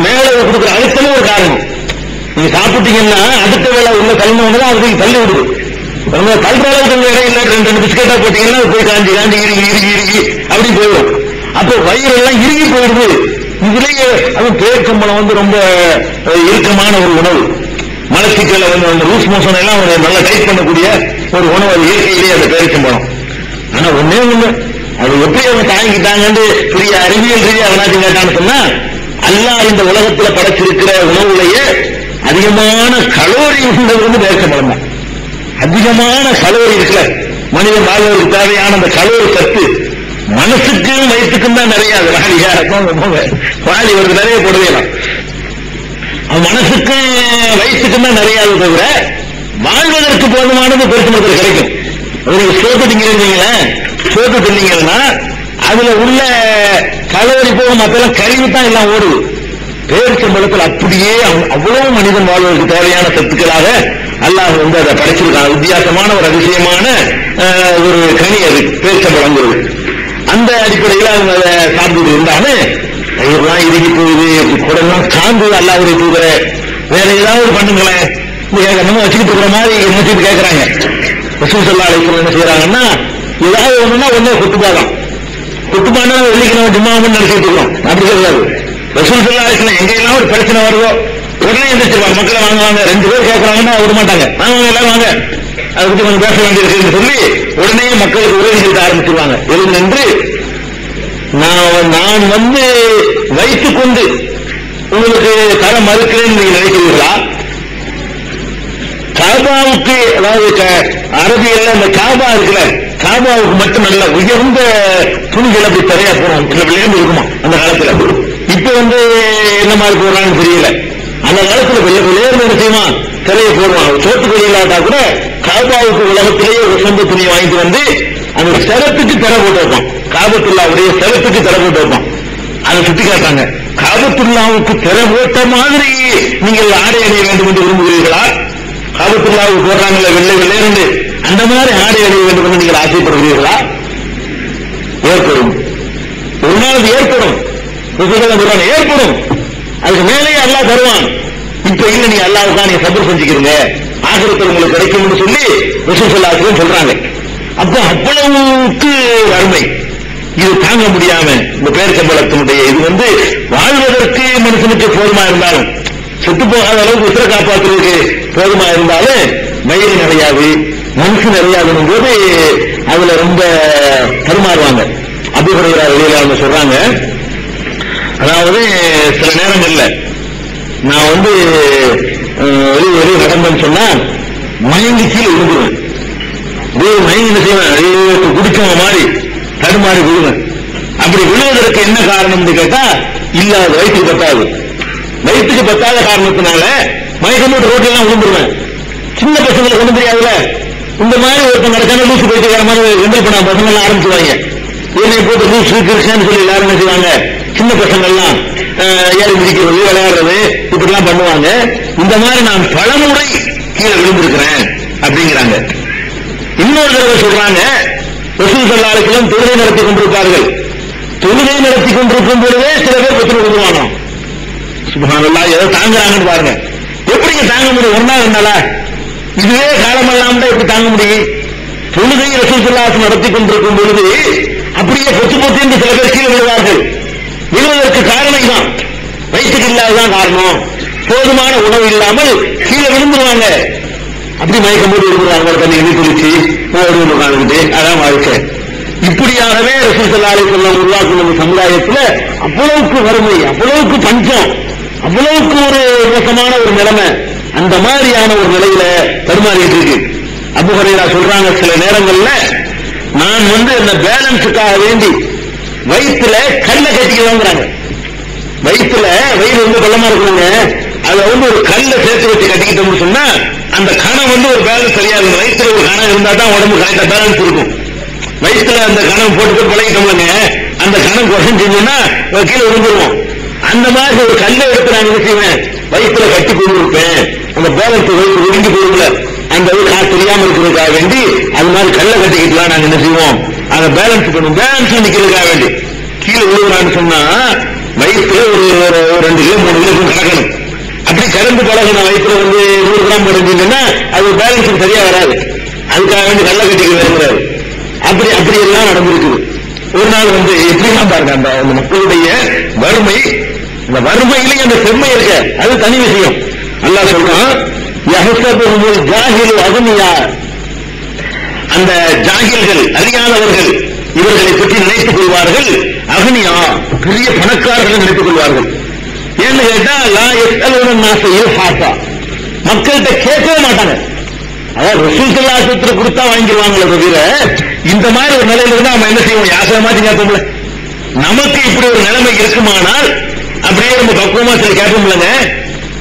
மேல கொடுக்குற அழுத்தமும் ஒரு காரணம். நீங்க சாப்பிட்டீங்கன்னா அடுத்த வேலை உள்ள கல்வி அதுக்கு தள்ளி விடுது. தள்ளுற அளவுக்கு இடம் இல்லை. 2 பிஸ்கெட்டா போட்டீங்கன்னா போய் காஞ்சி இறுகி அப்படி போயிடும். அப்போ வயிறெல்லாம் இறுகி போயிடுது. இதுலேயே அது பேரிச்சம்பழம் ரொம்ப இறுக்கமான ஒரு உணவு. மலச்சிக்கலை வந்து லூஸ் மோஷன் எல்லாம் ஒரு நல்லா டைட் பண்ணக்கூடிய ஒரு உணவு, அது இயற்கையிலேயே அந்த பேரிச்சம்பழம். ஆனா ஒன்னே ஒண்ணு, அது எப்படி அவங்க தாங்கிட்டாங்கன்னு பெரிய அறிவியல் ரீதியாக அவனாச்சும் கேட்டான்னு சொன்னா, அல்லாஹ் இந்த உலகத்துல படைச்சிருக்கிற உணவுலையே அதிகமான கலோரி உண்டது வந்து பேரிச்சம்பழம் தான். அதிகமான கலோரி இருக்குல்ல, மனிதன் வாழ்வதற்கு தேவையான அந்த கலோரி சத்து மனசுக்கும் வயிற்றுக்கும் தான் நிறைய. வாலி ஒரு நிறைய போடுவேலாம், மனசுக்கும் வயிற்றுக்கும் தான் நிறைய தவிர வாழ்வதற்கு போதுமானது பேரிச்சம்பழத்தில் கிடைக்கும். சோத்து திங்கிறீங்களே, சோத்து தின்னீங்கன்னா அதுல உள்ள கலோரி போக மத்தெல்லாம் கழிவு தான் எல்லாம் ஓடுது. பேரிச்சம்பழத்தில் அப்படியே அவ்வளவு மனிதன் வாழ்வதற்கு தேவையான சத்துக்களாக அல்லாஹ் வந்து அதை படைச்சிருக்காங்க. வித்தியாசமான ஒரு அதிசயமான ஒரு கனி அது பேரிச்சம்பழங்கிறது. அந்த அடிப்படையில் அவங்க அதை சாப்பிட்டு இருந்தாலும் இதெல்லாம் இறுகி போகுது, குடெல்லாம் காந்து அல்லாஹ்வுடைய தூதர வேற ஏதாவது பண்ணுங்களேன் நம்ம வச்சுக்கிட்டு இருக்கிற மாதிரி நினைச்சிட்டு கேட்கறாங்க. ரசூல் ஸல்லல்லாஹு அலைஹி வஸல்லம் என்ன செய்யறாங்கன்னா, ஏதாவது ஒண்ணுன்னா ஒன்னே குத்துப்பாதான், குத்துப்பானா வெள்ளிக்கு நம்ம ஜும்மாவும் நினைச்சிட்டு இருக்கிறோம். அப்படி கிடையாது. ரசூல் ஸல்லல்லாஹு அலைஹி வஸல்லம் எங்கெல்லாம் ஒரு பிரச்சனை வருதோ உடனே எந்திரிச்சிருவாங்க. மக்களை வாங்குவாங்க, 2 பேர் கேட்கறாங்கன்னா விட மாட்டாங்க, வாங்க எல்லாரும் வாங்க, அதை பத்தி கொஞ்சம் பேச வேண்டியிருக்குன்னு சொல்லி உடனே மக்களுக்கு உதவி செய்ய ஆரம்பிச்சிருவாங்க. எழுந்து நின்று நான் வந்து வைத்துக் கொண்டு உங்களுக்கு தர மறுக்கிறேன்னு நீங்க நினைக்கிறீர்களா? காபாவுக்கு, அதாவது அரபியல்ல அந்த காபா இருக்குல்ல, காபாவுக்கு மட்டும் நல்ல உயர்ந்த துணிகள் அப்படி தரையா போறோம், இல்ல விளையாண்டு இருக்குமா அந்த காலத்துல. இப்ப வந்து என்ன மாதிரி போடுறாங்கன்னு தெரியல. அந்த காலத்துல விளையாண்டு நிச்சயமா திரையை போடுவாங்க. சோத்து கொடி இல்லாட்டா கூட காபாவுக்கு உலகத்திலேயே ஒரு சொந்த துணியை வாங்கிட்டு வந்து அந்த சிரத்துக்கு திரை போட்டு வைப்பான். காபத்துல்லாவுடைய சிரத்துக்கு திரை போட்டு வைப்பான். அதை சுட்டி காட்டாங்க. காபத்துல்லாவுக்கு திரை போட்ட மாதிரி நீங்கள் ஆடை அணிய வேண்டும் என்று விரும்புகிறீர்களா? காபத்துல்லாவுக்கு போடுறாங்கல்ல வெள்ளை வெள்ளையண்டு, அந்த மாதிரி ஆடை அணிய வேண்டும் என்று நீங்கள் ஆசைப்படுகிறீர்களா? ஏற்படும், ஒரு நாள் அது ஏற்படும், ஏற்படும். அதுக்கு மேலேயே அல்லாஹ் தருவான். இப்ப இல்ல, நீ அல்லாஹ்வுக்காக நீங்க சபர் செஞ்சுக்கிறீங்க, ஆகிரத்தில் உங்களுக்கு கிடைக்கும்னு சொல்லி ரசூல் ஸல்லல்லாஹு அலைஹி வஸல்லம் சொல்றாங்க. அப்ப அவ்வளவுக்கு வறுமை, இது தாங்க முடியாம இந்த பேரிச்சம்பழத்தினுடைய இது வந்து வாழ்வதற்கு மனுஷனுக்கு போதுமா இருந்தாலும், செத்து போகாத அளவுக்கு உத்தர காப்பாற்றுவதற்கு போதுமா இருந்தாலும் வயிறு நிறையாது, மனசு நிறையாதுன்னு போது அதுல ரொம்ப தருமாறுவாங்க. அபூ ஹுரைரா ரலியல்லாஹு அன்ஹு சொல்றாங்க, அதாவது சில நேரங்கள்ல நான் வந்து வெளியே நடந்தேன்னு சொன்னா மயங்கி கீழே விழுந்துருவேன். மயங்கி என்ன செய்வேன், குடிச்சவங்க மாதிரி தடுமாறி விழுவேன். அப்படி விழுவதற்கு என்ன காரணம்னு கேட்டா, இல்லாத வயிற்றுக்கு பத்தாது, வயிற்றுக்கு பத்தாத காரணத்தினால மயக்கம் போட்டு ரோட்லாம் விழுந்துருவேன். சின்ன பசங்களுக்கு ஒண்ணும் தெரியாதுல, இந்த மாதிரி ஒருத்தர் நடக்காம லூசு போயிட்டு மாதிரி கிண்டல் பண்ண பசங்க எல்லாம் ஆரம்பிச்சுவாங்க. என்னை போட்டு லூசு கிருஷ்ணன்னு சொல்லி எல்லாரும் என்ன செய்வாங்க, சின்ன பசங்கள்லாம் ஏறி மிதிக்கிறது விளையாடுறது இப்படிலாம் பண்ணுவாங்க. இந்த மாதிரி நான் பலமுறை கீழே விழுந்திருக்கிறேன் அப்படிங்கிறாங்க. இன்னொரு தடவை சொல்றாங்க, ரசூல் ஸல்லல்லாஹு அலைஹி வஸல்லம் தொழுகை நடத்தி கொண்டிருப்பார்கள். தொழுகை நடத்தி கொண்டிருக்கும் பொழுதே சில பேர் பெற்று விடுவாங்க. சுப்ஹானல்லாஹ், ஏதோ தாங்குறாங்கன்னு பாருங்க. எப்படிங்க தாங்க முடியும்? ஒரு நாள் 2 நாளா? இதுவே காலமெல்லாம் தான் எப்படி தாங்க முடியும்? தொழுகை ரசூல் ஸல்லல்லாஹு அலைஹி வஸல்லம் நடத்தி கொண்டிருக்கும் பொழுது அப்படியே பொத்து பொத்து என்று சில பேர் கீழே விழுவார்கள். விழுவதற்கு காரணம் தான் வயிற்றுக்கு இல்லாததான் காரணம். போதுமான உணவு இல்லாமல் கீழே விழுந்துருவாங்க. அப்படி மயக்கம் போட்டு விழுந்துருவாங்க. தண்ணி எண்ணி குளிச்சு உட்காந்துக்கிட்டு அதான் வாழ்க்கை. இப்படியாகவே ரசூல் ஸல்லல்லாஹு அலைஹி வஸல்லம் உருவாக்கும் சமுதாயத்தில் அவ்வளவுக்கு வறுமை, அவ்வளவுக்கு பஞ்சம், அவ்வளவுக்கு ஒரு மோசமான ஒரு நிலைமை, அந்த மாதிரியான ஒரு நிலையில தடுமாறிட்டு இருக்கு. அபூ ஹுரைரா சொல்றாங்க, சில நேரங்கள்ல நான் வந்து அந்த பேலன்ஸுக்காக வேண்டி வயிற்றுல கல்லை கட்டிக்கிறாங்க. வயிற்றுல வயிறு வந்து பள்ளமா இருக்குங்க, அதை வந்து ஒரு கல்லை சேர்த்து வச்சு கட்டிக்கிட்டோம்னு சொன்னா அந்த கணம் வந்து ஒரு பேலன்ஸ் சரியா இருக்கும். வயிற்றுல ஒரு கணம் இருந்தா தான் உடம்பு கரெக்டா பேலன்ஸ் இருக்கும். வயிற்றுல அந்த கணம் போட்டு பழகிட்டோம்லங்க, அந்த கணம் குறைஞ்சிருந்தோம்னா கீழே விழுந்துருவோம். அந்த மாதிரி ஒரு கல்லை எடுத்து நான் என்ன செய்வேன், வயிற்றுல கட்டி கொண்டு இருப்பேன். அந்த பேலன்ஸ் வயிற்று ஒடுங்கி போடும்ல, அந்த காசு தெரியாம இருக்கிறதுக்காக வேண்டி அது மாதிரி கல்லை கட்டிக்கிட்டுலாம் நாங்க என்ன செய்வோம், அதை பேலன்ஸ் பண்ணுவோம். பேலன்ஸ் நிக்கிறதுக்காக வேண்டி கீழே விழுகிறான்னு சொன்னா வயிற்றுல ஒரு 2 கிலோ 3 கிலோ கலக்கணும். அப்படி கலந்து பழகின வயிற்றுல வந்து 100 கிராம் குறைஞ்சிருந்தா அது பேலன்ஸ் சரியா வராது. அதுக்காக வேண்டி கல்லை கட்டிக்கிறது. அப்படி அப்படி எல்லாம் நடந்திருக்குது. ஒரு நாள் வந்து எப்படிலாம் பாருங்க, அந்த மக்களுடைய வறுமை, இந்த வறுமையிலேயே அந்த செம்மை இருக்க, அது தனி விஷயம். அல்லாஹ் சொல்றான், யஹ்சபுஹுல் ஜாஹிலு அக்னியா, அந்த ஜாகில்கள் அறியாதவர்கள் இவர்களை பற்றி நினைத்துக் கொள்வார்கள் அக்னியா, பெரிய பணக்காரர்கள் நினைத்துக் கொள்வார்கள். ஏன்னு கேட்டா லா யஸ்அலுன நாஸ இல்ஹாஃபா, மக்கள்கிட்ட கேட்கவே மாட்டாங்க. அதாவது ரசூல் ஸல்லல்லாஹு அலைஹி வஸல்லம் கொடுத்தா வாங்கிடுவாங்களே தவிர இந்த மாதிரி ஒரு நிலையில இருந்தா நம்ம என்ன செய்வோம்? யாசக மாதிரி கேட்போம்ல. நமக்கு இப்படி ஒரு நிலைமை இருக்குமானால் அப்படியே நம்ம பக்குவமா சில கேட்போம்லங்க.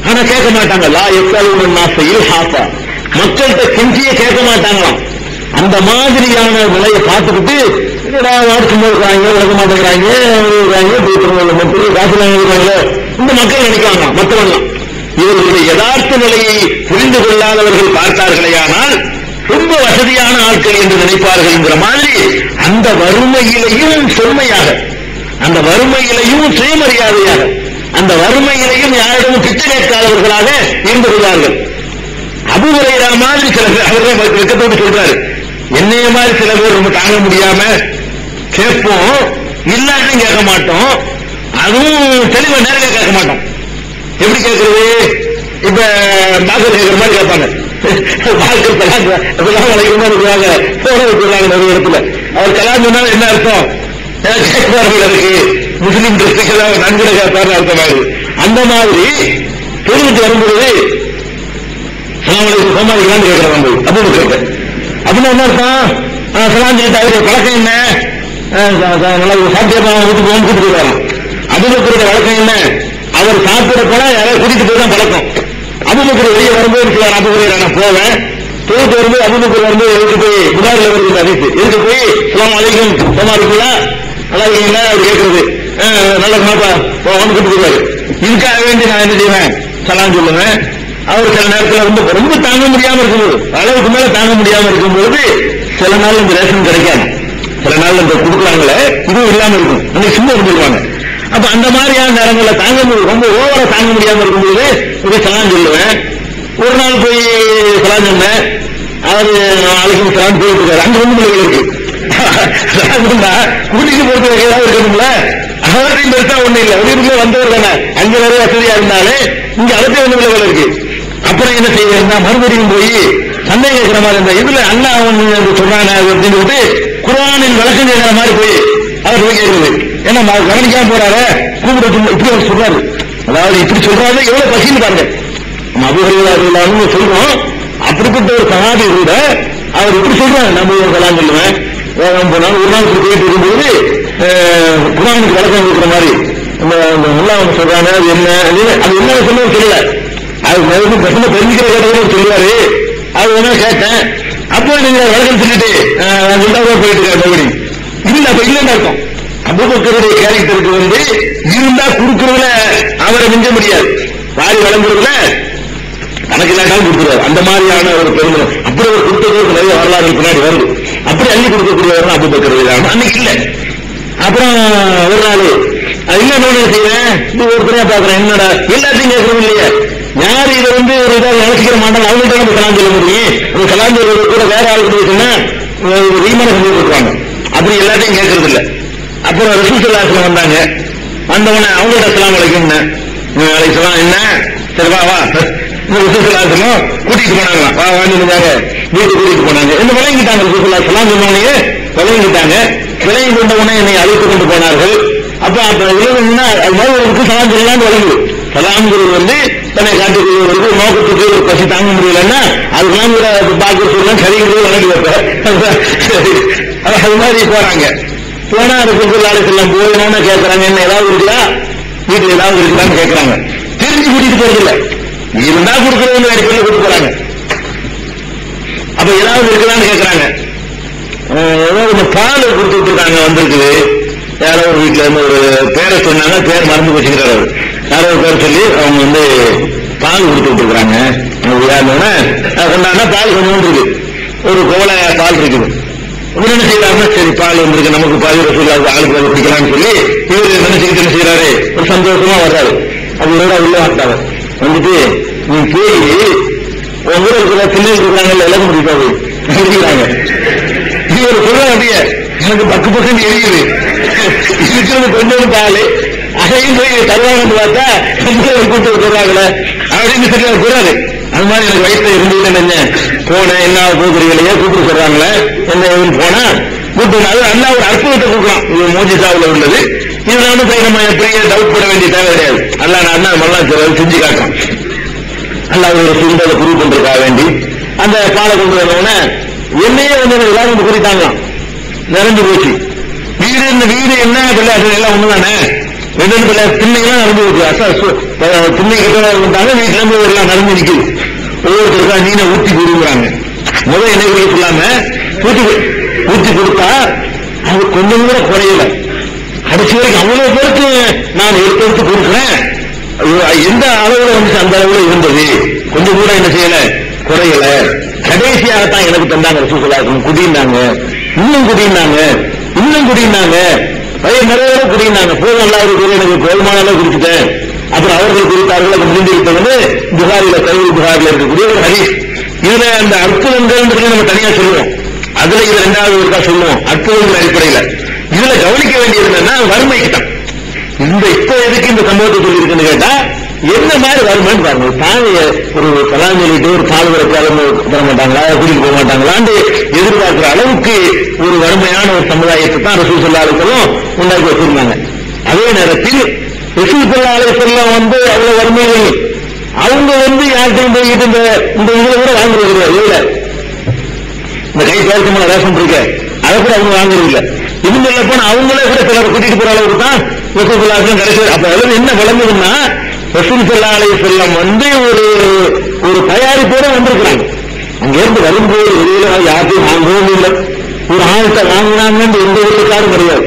ஆனா கேட்க மாட்டாங்க. லா யஸ்அலுன நாஸ இல்ஹாஃபா, மக்கள்கிட்ட கெஞ்சியே கேட்க மாட்டாங்களாம். அந்த மாதிரியான நிலையை பார்த்துக்கிட்டு வாடிச்சு இருக்கிறாங்க, விளக்க மாட்டேங்கிறாங்க, பெரிய காசு வாங்கிருக்காங்களோ இந்த மக்கள் நினைக்கிறாங்க. மற்றவங்க இவர்களுடைய யதார்த்த நிலையை புரிந்து கொள்ளாதவர்கள் பார்த்தார்களேயானால் ரொம்ப வசதியான ஆட்கள் என்று நினைப்பார்கள் என்கிற மாதிரி அந்த வறுமையிலையும் செம்மையாக, அந்த வறுமையிலையும் சுயமரியாதையாக, அந்த வறுமையிலையும் யாரிடமும் பிச்சை கேட்காதவர்களாக இருந்து கொள்வார்கள். அபூ ஹுரைரா மாதிரி சில பேர் அவர்கள் வெட்கத்தோடு சொல்றாரு, என்னைய மாதிரி சில பேர் ரொம்ப தாங்க முடியாம கேட்போம், இல்லாட்டும் கேட்க மாட்டோம், அதுவும் தெளிவா நேரடியாக கேட்க மாட்டோம். எப்படி கேட்கறது? இப்ப பாக்கர் கேட்கிற மாதிரி கேட்பாங்க. பாக்கர் கலாம் அழைக்கிறதா இருக்கிறாங்க, போன வச்சுருக்காங்க நிறைய இடத்துல. அவர் கலாம் சொன்னா என்ன அர்த்தம்? கேட்பார்கள் இருக்கு, முஸ்லீம் ட்ரெஸ்டுக்கு நன்கொடை கேட்பாரு அர்த்தமாகுது. அந்த மாதிரி தொழிலுக்கு வரும்பொழுது சமாளிக்கலான்னு கேட்கிறாங்க. அப்படின்னு கேட்க அப்படின்னு என்ன அர்த்தம்? சலாம் சொல்லிட்டு அவருடைய பழக்கம் என்ன? நல்லா சாப்பிட்டு வீட்டுக்கு போகும் கூட்டிட்டு போயிடலாம். அபூபக்கருடைய வழக்கம் என்ன? அவர் சாப்பிட போல யாராவது கூட்டிட்டு போய் தான் பழக்கம். அபூபக்கர் வெளியே வரும்போது சொல்லுவார், அபூபக்கர் நான் போவேன், தொழிலுக்கு வரும்போது அபூபக்கர் வரும்போது எதுக்கு போய் புகாரில் வருது அறிவிச்சு எதுக்கு போய் சலாம் அலைக்கும் சமா இருக்குங்களா நல்லா இருக்கீங்களா அவர் கேட்கறது, நல்ல மாப்பா வந்து கூட்டு போவாரு. இதுக்காக வேண்டி நான் என்ன செய்வேன்? சலாம் சொல்லுவேன். அவர் சில நேரத்தில் ரொம்ப ரொம்ப தாங்க முடியாம இருக்கும்போது, அளவுக்கு மேல தாங்க முடியாம இருக்கும்போது சில நாள் இந்த ரேஷன் கிடைக்காது, சில நாள் இந்த கொடுக்குறாங்களே இதுவும் இல்லாம இருக்கும், அன்னைக்கு சும்மா இருந்துருவாங்க. அப்ப அந்த மாதிரியான நேரங்கள்ல தாங்க ரொம்ப ஓவரா தாங்க முடியாம இருக்கும்போது போய் சலாம் சொல்லுவேன். ஒரு நாள் போய் சலாம் சொன்னேன், அவரு நாளைக்கு சலாம் போயிட்டு இருக்காரு. அங்க வந்து பிள்ளைகள் இருக்கு கூட்டிக்கு போட்டு ஏதாவது இருக்கணும்ல, அவரையும் பெருசா ஒண்ணு இல்லை, வீட்டுக்குள்ள வந்தவர் தானே, அங்க நிறைய வசதியா இருந்தாலே இங்க அடுத்த வந்து பிள்ளைகள் இருக்கு. அப்புறம் என்ன செய்ய மறுபடியும் போய் சந்தேகம் கேட்கிற மாதிரி இருந்தா இதுல அண்ணா சொல்றாங்க அப்படின்னு சொல்லிட்டு குர்ஆனின் விளக்கம் கேட்கிற மாதிரி போய் அவர் போய் கேட்கிறது. ஏன்னா கவனிக்காம போறாரு, கூப்பிட இப்படி அவர் சொல்றாரு, அதாவது இப்படி சொல்றாரு எவ்வளவு பசின்னு பாருங்க. நம்ம அபூ ஹுரைரா சொல்றோம், அப்படிப்பட்ட ஒரு சஹாபி கூட அவர் இப்படி சொல்றாரு. நம்ம சலாம் சொல்லுவேன், வேகம் போனாலும் ஒரு நாள் போயிட்டு இருக்கும்போது குர்ஆனுக்கு விளக்கம் கொடுக்குற மாதிரி நல்லா அவங்க சொல்றாங்க. அது என்ன அது என்ன சொல்ல சொல்லல, அது பிரச்சனை தெரிஞ்சுக்கிற கேட்டவங்க சொல்லுவாரு. அது வேணா கேட்டேன். அப்போ நீங்க விளக்கம் சொல்லிட்டு போயிட்டு இருக்காரு மறுபடி இல்ல, அப்ப இல்லைன்னு இருக்கும். அபூபக்கருடைய கேரக்டருக்கு வந்து இருந்தா கொடுக்கறதுல அவரை மிஞ்ச முடியாது, வாரி வழங்குறதுல கணக்கு இல்லாட்டாலும் கொடுத்துருவாரு. அந்த மாதிரியான ஒரு பெருமை. அப்படி ஒரு கொடுத்தது நிறைய வரலாறு பின்னாடி வருது. அப்படி அள்ளி கொடுக்கக்கூடியவர் அபூபக்கர் அன்னைக்கு இல்ல. அப்புறம் ஒரு நாள் இல்ல செய்வேன், இது ஒருத்தரையா பாக்குறேன், என்னடா எல்லாத்தையும் கேட்கறது இல்லையே, யாரு இதை வந்து ஒரு இதாக நினைச்சுக்கிற மாட்டாங்க, அவங்கள்ட்ட நம்ம கலாம் சொல்ல முடியும். ஒரு கலாம் சொல்றது கூட வேற ஆளுக்கு சொன்னா ரீமான சொல்லி கொடுக்குறாங்க, அப்படி எல்லாத்தையும் கேட்கறது இல்லை. அப்புறம் ரசூல் ஸல்லல்லாஹு அலைஹி வஸல்லம் வந்தாங்க, வந்தவொடனே அவங்கள்ட்ட சலாம் அலைக்கும் அலைஹிஸ்ஸலாம் என்ன சரி வா வா ரசூல் ஸல்லல்லாஹு அலைஹி வஸல்லம் கூட்டிட்டு போனாங்க, வா வாங்கிட்டாங்க, வீட்டுக்கு கூட்டிட்டு போனாங்க. என்ன விளங்கிட்டாங்க, ரசூல் ஸல்லல்லாஹு அலைஹி வஸல்லம் சொன்னவனையே விளங்கிட்டாங்க. விளங்கி கொண்ட உடனே என்னை அழைத்து கொண்டு போனார்கள். அப்ப இல்லைன்னா அது மாதிரி ஒரு சலாம் சொல்லலான்னு விளங்குது. சலாம்ங்கிறது வந்து தன்னை காட்டிக் கொள்வதற்கு நோக்கத்துக்கு ஒரு பசி தாங்க முடியலன்னா அதுக்கெல்லாம் கூட பாக்க சொல்லலாம், சரிங்கிறது விளங்கி வைப்பேன். அது மாதிரி போறாங்க. போனா ரசூல் ஸல்லல்லாஹு அலைஹி வஸல்லம் போயினோன்னு கேட்கறாங்க, என்ன ஏதாவது இருக்குதா வீட்டுல ஏதாவது இருக்குதான்னு கேட்கறாங்க. தெரிஞ்சு கூட்டிட்டு போறது இல்லை, இருந்தா கொடுக்கறது அடிப்படையில் கூட்டு போறாங்க. அப்ப ஏதாவது இருக்குதான்னு கேட்கறாங்க. ஏதாவது பால் கொடுத்துட்டு இருக்காங்க, வந்திருக்குது. யாரோ ஒரு வீட்டுல இருந்து ஒரு பேரை சொன்னாங்க, பேர் மறந்து வச்சுக்கிறார் அவர். யாரோ ஒரு பேர் சொல்லி அவங்க வந்து பால் கொடுத்துட்டு இருக்கிறாங்க. கொண்டாடினா பால் கொஞ்சம் இருக்கு, ஒரு கோலை பால் இருக்குது. என்ன செய்யறாருன்னா சரி பால் வந்திருக்கு, நமக்கு பால் ரசூலுல்லாஹி ஆளுக்கு அதை பிடிக்கலாம்னு சொல்லி இவரு நினைச்சுக்கிட்டு என்ன செய்யறாரு, ஒரு சந்தோஷமா வர்றாரு. அது உள்ள வந்துட்டாங்க. வந்துட்டு நீ போய் உங்க ஊர் இருக்கிற பிள்ளைகள் இருக்கிறாங்கல்ல இலக்கு முடிப்பாங்க முடிக்கிறாங்க. இவர் சொல்றாங்க, அப்படியே எனக்கு பக்கு பக்கம் எரியுது, இருக்கிறது கொஞ்சம் பால், அதையும் போய் தருவாங்கன்னு பார்த்தா கூட்டு சொல்றாங்களே அப்படின்னு சொல்லி அவர் கூறாரு. அது மாதிரி எனக்கு வயசுல இருந்தது என்ன போனேன், என்ன போக்குறீங்களே கூப்பிட்டு சொல்றாங்களே என்ன போனா கூப்பிட்டு அது அல்லா ஒரு அற்புதத்தை கொடுக்கலாம். இது மோஜிசாவில் உள்ளது. இதுல வந்து நம்ம பெரிய டவுட் போட வேண்டிய தேவை கிடையாது. அல்லா நான் நம்மளாம் செஞ்சு காட்டலாம். அல்லா ஒரு சுண்டலை புரிவு பண்றதுக்காக வேண்டி அந்த பாலை கொண்டு வந்தோடனே என்னையே வந்து எல்லாரும் வந்து குறித்தாங்களாம், நிறைஞ்சு போச்சு. வீடு இந்த வீடு என்ன பிள்ளை எல்லாம் ஒண்ணுதானே, ரெண்டு பிள்ளை திண்ணையெல்லாம் நிறைஞ்சு போச்சு. திண்ணை கிட்ட வந்தாங்க, வீட்டுல இருந்து எல்லாம் நிறைஞ்சு நிக்குது. ஒவ்வொருத்தருக்கா நீனை ஊற்றி கொடுக்குறாங்க. முதல் என்ன கொடுக்க சொல்லாம ஊற்றி கொடுத்தா அது கொஞ்சம் கூட குறையல. கடைசி வரைக்கும் அவ்வளவு பேருக்கு நான் எடுத்து கொடுக்குறேன். எந்த அளவுல வந்து அந்த அளவுல இருந்தது, கொஞ்சம் கூட என்ன செய்யல, குறையல. கடைசியாகத்தான் எனக்கு தந்தாங்க ரசூலுல்லாஹி குடினாங்க, இன்னும் குடினாங்க, இன்னும் குடினாங்க, நிறைய குடினாங்க. போதும் எல்லாரும் எனக்கு போதுமான அளவு குடிச்சுட்டேன். அப்புறம் அவர்கள் குறித்தார்கள். அது முடிந்திருப்பது புகாரில சஹீஹ் புகாரில இருக்கக்கூடிய ஒரு ஹதீஸ். இதுல அந்த அற்புதங்கள் நம்ம தனியா சொல்லுவோம். அதுல இது இரண்டாவது ஒருக்கா சொல்லுவோம் அற்புதங்கள் அடிப்படையில. இதுல கவனிக்க வேண்டியது என்னன்னா வறுமைக்கு தான். இந்த இப்ப எதுக்கு இந்த சம்பவத்தை சொல்லி இருக்குன்னு கேட்டா என்ன மாதிரி வறுமைன்னு பாருங்க. தாங்க ஒரு கலாம் சொல்லிட்டு ஒரு பால் வரைக்காலும் தர மாட்டாங்களா, கூட்டிட்டு போக மாட்டாங்களான்னு எதிர்பார்க்கிற அளவுக்கு ஒரு வறுமையான ஒரு சமுதாயத்தை தான் ரசூல் ஸல்லல்லாஹு அலைஹி வஸல்லம் உண்டாக்கி வச்சிருந்தாங்க. அதே நேரத்தில் ரசூல் ஸல்லல்லாஹு அலைஹி வஸல்லம் வந்து அவ்வளவு வறுமைகள் அவங்க வந்து யார்கிட்டையும் போய்கிட்டு இந்த இதுல கூட வாங்குறது இல்லை. இந்த கை சேர்க்கமான ரேஷன் இருக்க அதை கூட அவங்க வாங்குறது இல்லை. இவங்க போன அவங்களே கூட சிலர் கூட்டிட்டு போற அளவுக்கு தான் ரசூல் ஸல்லல்லாஹு அலைஹி வஸல்லம் கிடைச்சது. அப்ப அதில் என்ன விளங்குதுன்னா ரசூல் ஸல்லல்லாஹு அலைஹி வஸல்லம் வந்து ஒரு தயாரிப்போட வந்திருக்கிறாங்க. அங்க இருந்து வரும்போது வெளியில யார்ட்டையும் வாங்கவும் இல்லை. ஒரு ஆழ்த்த வாங்கினாங்கன்னு எந்த வீட்டுக்காரும் கிடையாது.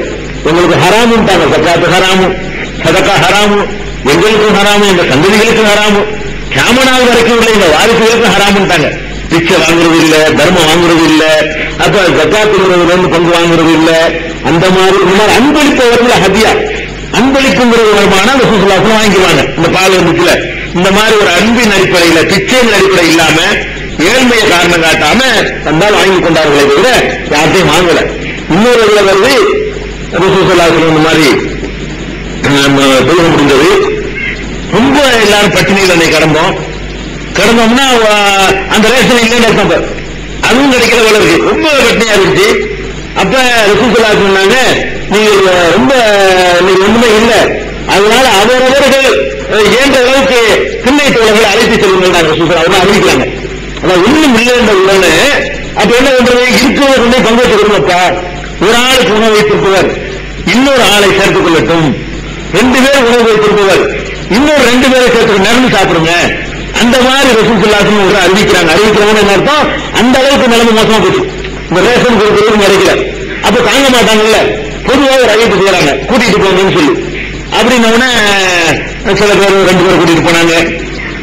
உங்களுக்கு ஹராமுட்டாங்க, சக்காத்து ஹராமும் சதக்கா ஹராமும், எங்களுக்கும் ஹராமும், எங்க சந்ததிகளுக்கும் ஹராமும், கியாமத் வரைக்கும் உள்ள இந்த வாரிசுகளுக்கும் ஹராமுட்டாங்க. பிச்சை வாங்குறது இல்ல, தர்மம் வாங்குறது இல்ல, அப்ப ஜக்காத்துங்கிறதுல பங்கு வாங்குறது இல்ல. அந்த மாதிரி அன்பளிப்பவர்கள் ஹதியா அன்பளிக்குங்கிற வருமானம் ரசூல் ஸல்லல்லாஹு அலைஹி வஸல்லம் வாங்கிக்குவாங்க. இந்த பால் வந்துச்சுல இந்த மாதிரி ஒரு அன்பின் அடிப்படையில பிச்சையின் அடிப்படை இல்லாம ஏழ்மையை காரணம் காட்டாம தந்தால் வாங்கி கொண்டார்களே தவிர யார்ட்டையும் வாங்கல. இன்னொரு இதுல வருது ரசூல் ஸல்லல்லாஹு அலைஹி வஸல்லம் இந்த மாதிரி நம்ம சொல்ல முடிஞ்சது. ரொம்ப எல்லாரும் பட்டினியில் அன்னைக்கு கிடந்தோம்னா அந்த ரேஷன் இல்லைன்னு அர்த்தம். அதுவும் கிடைக்கிற போல இருக்கு. ரொம்ப பட்டினியா இருந்துச்சு. அப்ப ரசூல் ஸல்லல்லாஹு அலைஹி வஸல்லம் சொன்னாங்க, நீங்க ரொம்ப நீங்க ஒண்ணுமே இல்லை, அதனால அவரவர்கள் ஏன்ற அளவுக்கு திண்ணை தோழர்கள் அழைத்து செல்லுங்கள் ரசூல் ஸல்லல்லாஹு அலைஹி வஸல்லம் அறிவிக்கிறாங்க. அதான் ஒண்ணும் இல்லை என்ற உடனே அப்ப என்ன பண்றது, இருக்கிறவங்க கொண்டு பங்கு வச்சுக்கணும்ப்பா. ஒரு ஆளுக்கு உணவு வைத்திருப்பவர் இன்னொரு ஆளை சேர்த்துக் கொள்ளட்டும், 2 பேர் உணவு வைத்திருப்பவர் இன்னொரு 2 பேரை சேர்த்து நடந்து சாப்பிடுங்க. அந்த மாதிரி ரசூல் ஸல்லல்லாஹு அலைஹி வஸல்லம் அறிவிக்கிறாங்க. அறிவிக்கிறவங்க அர்த்தம் அந்த அளவுக்கு நிலைமை மோசமா போச்சு. இந்த ரேஷன் கொடுக்கறதுக்கு கிடைக்கல. அப்ப தாங்க மாட்டாங்கல்ல, பொதுவாக ஒரு அறிவிப்பு செய்யறாங்க, கூட்டிட்டு போங்கன்னு சொல்லி. அப்படின்னோடனே சில பேர் 2 பேர் கூட்டிட்டு போனாங்க,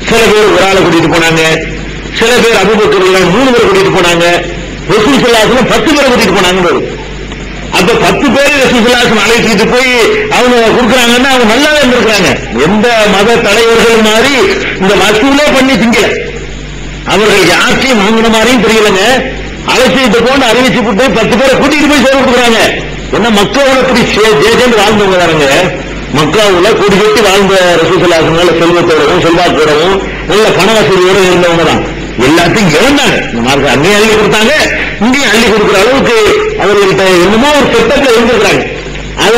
சில பேர் ஒரு ஆளை கூட்டிட்டு போனாங்க, சில பேர் அபூபக்கர் 3 பேர் கூட்டிட்டு போனாங்க. ரசூல் ஸல்லல்லாஹு அலைஹி வஸல்லம் 10 பேரை கூட்டிட்டு போனாங்க. அப்ப 10 பேரை ரசூல் ஸல்லல்லாஹு அலைஹி வஸல்லம் அழைச்சிட்டு போய் அவங்க கொடுக்குறாங்கன்னா அவங்க நல்லாவே இருந்திருக்கிறாங்க. எந்த மத தலைவர்கள் மாதிரி இந்த வசூலே பண்ணி திங்கல. அவர்கள் யார்த்தையும் வாங்கின மாதிரியும் தெரியலங்க. அழைச்சிட்டு போன்னு அறிவிச்சு போட்டு 10 பேரை கூட்டிட்டு போய் சேர கொடுக்குறாங்க. என்ன மக்களோட இப்படி ஜேஜென்று வாழ்ந்தவங்க தானுங்க. மக்காவுல கூடி கட்டி வாழ்ந்த ரசூல் ஸல்லல்லாஹு அலைஹி வஸல்லம் செல்வத்தோடவும் செல்வாக்கோடவும் நல்ல பண வசதியோட இருந்தவங்க தான். எல்லாத்தையும் இழந்தாங்க. இந்த மாதிரி அங்கேயும் அள்ளி கொடுத்தாங்க, இங்கேயும் அள்ளி கொடுக்குற அளவுக்கு அவர்கள்ட்ட என்னமோ ஒரு செட்டப்ல இருந்திருக்கிறாங்க. அதை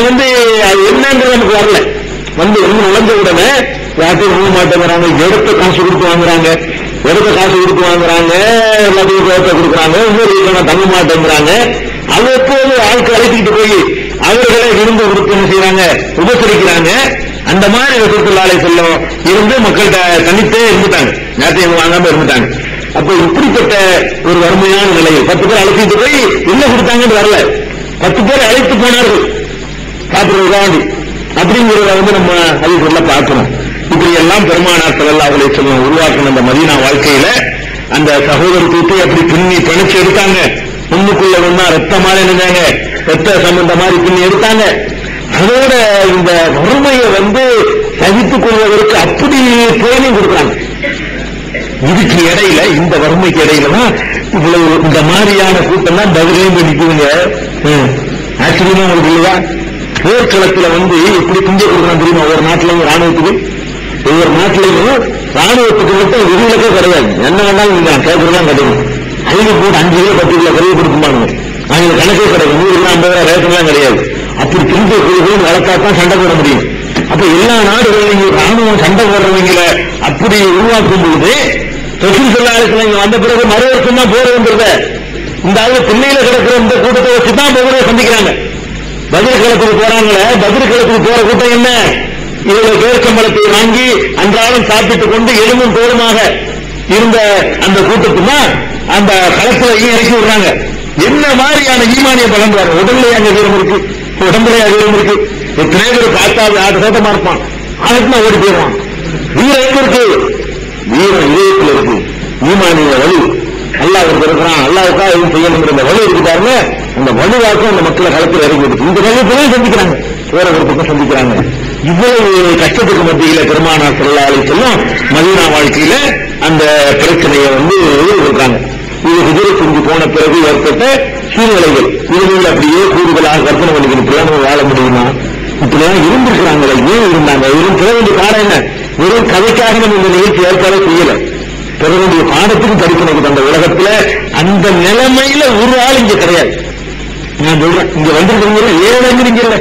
அது என்னன்றது நமக்கு வரல. என்ன நுழைஞ்ச உடனே யார்ட்டையும் வாங்க மாட்டேங்கிறாங்க, எடுத்த காசு கொடுத்து வாங்குறாங்க, எல்லாத்தையும் கொடுக்குறாங்க, இன்னொரு தங்க மாட்டேங்கிறாங்க. அவ்வப்போது ஆட்கள் அழைச்சிட்டு போய் அவர்களை விருந்து கொடுத்து என்ன செய்யறாங்க, உபசரிக்கிறாங்க. அந்த மாதிரி ரசூல் ஸல்லல்லாஹு அலைஹி வஸல்லம் இருந்து மக்கள்கிட்ட தனித்தே இருந்துட்டாங்க, நேரத்தையும் வாங்காம இருந்துட்டாங்க. அப்ப இப்படிப்பட்ட ஒரு வறுமையான நிலையில் 10 பேர் அழைச்சிட்டு போய் என்ன கொடுத்தாங்கன்னு வரல, 10 பேர் அழைத்து போனார்கள் சாப்பிடுறதுக்காண்டி. அப்படிங்கிறத நம்ம ஹதீஸ்ல பார்க்கணும். இப்படி எல்லாம் பெருமானார் ஸல்லல்லாஹு அலைஹி வஸல்லம் உருவாக்கின அந்த மதீனா வாழ்க்கையில அந்த சகோதரத்துவத்தை அப்படி பின்னி பணிச்சு எடுத்தாங்க. முன்னுக்குள்ள ஒன்னா ரத்தமாக நினைஞ்சாங்க, ரத்த சம்பந்த மாதிரி பின்னி எடுத்தாங்க. அதோட இந்த வறுமையை சகித்துக் கொள்வதற்கு அப்படி ட்ரைனிங் கொடுக்குறாங்க. இதுக்கு இடையில இந்த வறுமைக்கு இடையில தான் இவ்வளவு இந்த மாதிரியான கூட்டம் தான் பதிலையும் நிற்குதுங்க. ஆச்சரியமா உங்களுக்கு இல்லையா? போர்க்களத்துல எப்படி குஞ்ச கொடுக்கணும் தெரியுமா? ஒவ்வொரு நாட்டிலையும் ராணுவத்துக்கு ஒவ்வொரு நாட்டிலையும் ராணுவத்துக்கு மட்டும் விதிவிலக்கே கிடையாது. என்ன வேணாலும் நீங்க கேட்கறதுதான் கிடைக்கும். 5 கூட 5 கிலோ 10 கிலோ கருவி கொடுக்குமாங்க. அவங்க கணக்கே கிடையாது. 100 ரேஷன்லாம் கிடையாது. அப்படி திரும்ப குழுவும் வளர்த்தாத்தான் சண்டை போட முடியும். அப்ப எல்லா நாடுகளிலும் ராணுவம் சண்டை போடுறவங்கள அப்படி உருவாக்கும் பொழுது ரசூல் ஸல்லல்லாஹு அலைஹி வஸல்லம் வந்த பிறகு மறு வருஷம் தான் போறதுன்றத இந்த ஆளு திண்ணையில கிடக்கிற இந்த கூட்டத்தை வச்சுதான் போகிறத சந்திக்கிறாங்க. பதில் களத்துக்கு போறாங்களே, பதில் களத்துக்கு போற கூட்டம் என்ன? இவர்கள் பேர்ச்சம்பளத்தை வாங்கி அன்றாடம் சாப்பிட்டுக் கொண்டு எலும்பும் தோலுமாக இருந்த அந்த கூட்டத்துமா அந்த களத்துல இறக்கி விடுறாங்க. என்ன மாதிரியான ஈமானிய பலன் வர உடம்புலையா வீரம் இருக்கு, உடம்புலையா வீரம் இருக்கு. எத்தனை பேர் பார்த்தா ஆட்டு சோட்டமா இருப்பான், அதுக்குமா ஓடி போயிடுவான். வீரம் எங்க இருக்கு? வீரம் இதயத்தில் இருக்கு. ஈமானிய வலு அல்லாஹ் இருக்கிறான், அல்லாஹ்வுக்காக எதுவும் செய்யணுங்கிற அந்த வலு இருக்குதாருங்க. அந்த வலுவாக்கும் அந்த மக்களை களத்தில் இறங்கி விடுது. இந்த வலுப்பையும் சந்திக்கிறாங்க, போறவர்களுக்கும் சந்திக்கிறாங்க. இவ்வளவு கஷ்டத்துக்கு மத்தியில பெருமானார் ஸல்லல்லாஹு அலைஹி வஸல்லம் மதீனா வாழ்க்கையில அந்த பிரச்சனையை இருக்காங்க. இது ஹிஜ்ரத் செஞ்சு போன பிறகு ஏற்பட்ட சூழ்நிலைகள் இவர்கள் அப்படியே கூடுதலாக கற்பனை பண்ணிக்கணும். வாழ முடியுமா? இப்படிலாம் இருந்திருக்கிறாங்களே, ஏன் இருந்தாங்க? இவரும் பெற வேண்டிய பாடம் என்ன? வெறும் கதைக்காக நம்ம இந்த நிகழ்ச்சி ஏற்பாடு செய்யல. பெற வேண்டிய பாடத்துக்கும் படிக்கணும். அந்த உலகத்துல அந்த நிலைமையில ஒரு ஆள் இங்க கிடையாது. நான் சொல்றேன், இங்க வந்திருக்கிறீங்க 7 அங்கிருங்கல்ல,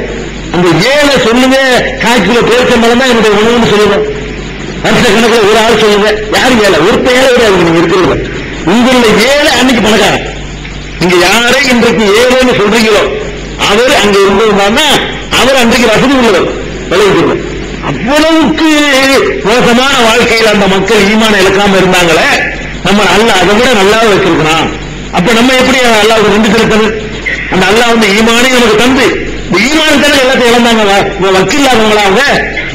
அந்த 7 சொல்லுங்க. காய்ச்சல பேர்ச்சம்பளம் தான் என்னுடைய உணவுன்னு சொல்லுங்க. வருஷ கணக்கில் ஒரு ஆள் சொல்லுங்க. யாரும் 7 ஒருத்த 7 கிடையாது நீங்க இருக்கிறது. உங்களுடைய 7 அன்னைக்கு பணக்காரன். நீங்க யாரை இன்றைக்கு 7ன்னு சொல்றீங்களோ அவர் அங்க இருந்ததுன்னா அவர் அன்றைக்கு வசதி உள்ளவர் விளைவிக்கிறது. அவ்வளவுக்கு மோசமான வாழ்க்கையில் அந்த மக்கள் ஈமான இழக்காம இருந்தாங்களே, நம்ம அல்லாஹ் அதை விட நல்லா வச்சிருக்கிறான். அப்ப நம்ம எப்படி அல்லாஹ் 2 திறத்தது? அந்த அல்லாஹ் ஈமானே நமக்கு தந்து இந்த ஈமானத்தான எல்லாத்தையும் இழந்தாங்க. வக்கீல் இல்லாதவங்களா அவங்க,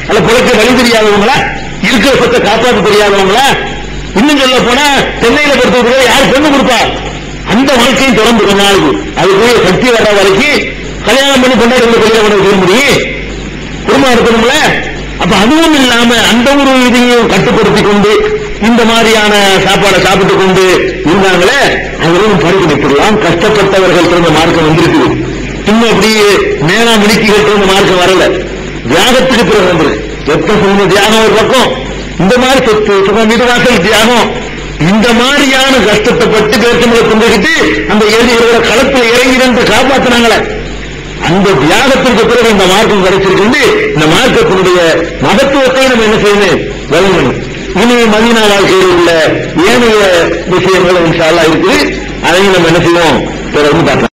அல்ல புறக்க வழி தெரியாதவங்களா, இருக்கிற சொத்தை காப்பாற்ற தெரியாதவங்களா? இன்னும் சொல்ல போனா சென்னையில பொறுத்தவரை யார் பொண்ணு கொடுப்பா? அந்த வாழ்க்கையும் தொடர்ந்து கொஞ்ச நாளுக்கு அதுக்குரிய சக்தி வர்ற வரைக்கும் கல்யாணம் பண்ணி கொண்டாடி கல்யாணம் பண்ண செய்ய முடியும், குடும்பம் இருக்கணும்ல. அப்ப அதுவும் இல்லாம அந்த ஒரு இதையும் கட்டுப்படுத்தி கொண்டு இந்த மாதிரியான சாப்பாடை சாப்பிட்டுக் கொண்டு இருந்தாங்களே, அவரும் பரிந்துரைக்கலாம். கஷ்டப்பட்டவர்கள் திரும்ப மார்க்கம் வந்திருக்குது. இன்னும் அப்படியே மேலா மிடுக்கிகள் திரும்ப மார்க்கம் வரல. தியாகத்துக்கு பிறகு வந்துருக்கு. எத்தனை சொல்லுங்க தியாகம் ஒரு பக்கம், இந்த மாதிரி சொத்து சுகம் வீடு வாசல் தியாகம், இந்த மாதிரியான கஷ்டத்தை பட்டு பேர்ச்சம்பளை கொண்டுகிட்டு அந்த ஏழைகளோட களத்தில் இறங்கி என்று காப்பாற்றினாங்களே, அந்த தியாகத்திற்கு பிறகு இந்த மார்க்கம் கிடைச்சிருக்கு. இந்த மார்க்கத்தினுடைய மகத்துவத்தை நம்ம என்ன செய்யணும்? வழங்கணும். இனி மதீனா வாழ்க்கையில் உள்ள ஏனைய விஷயங்கள் இன்ஷா அல்லாஹ் இருக்குது. அதையும் நம்ம என்ன செய்வோம்? தொடர்ந்து பார்க்கலாம்.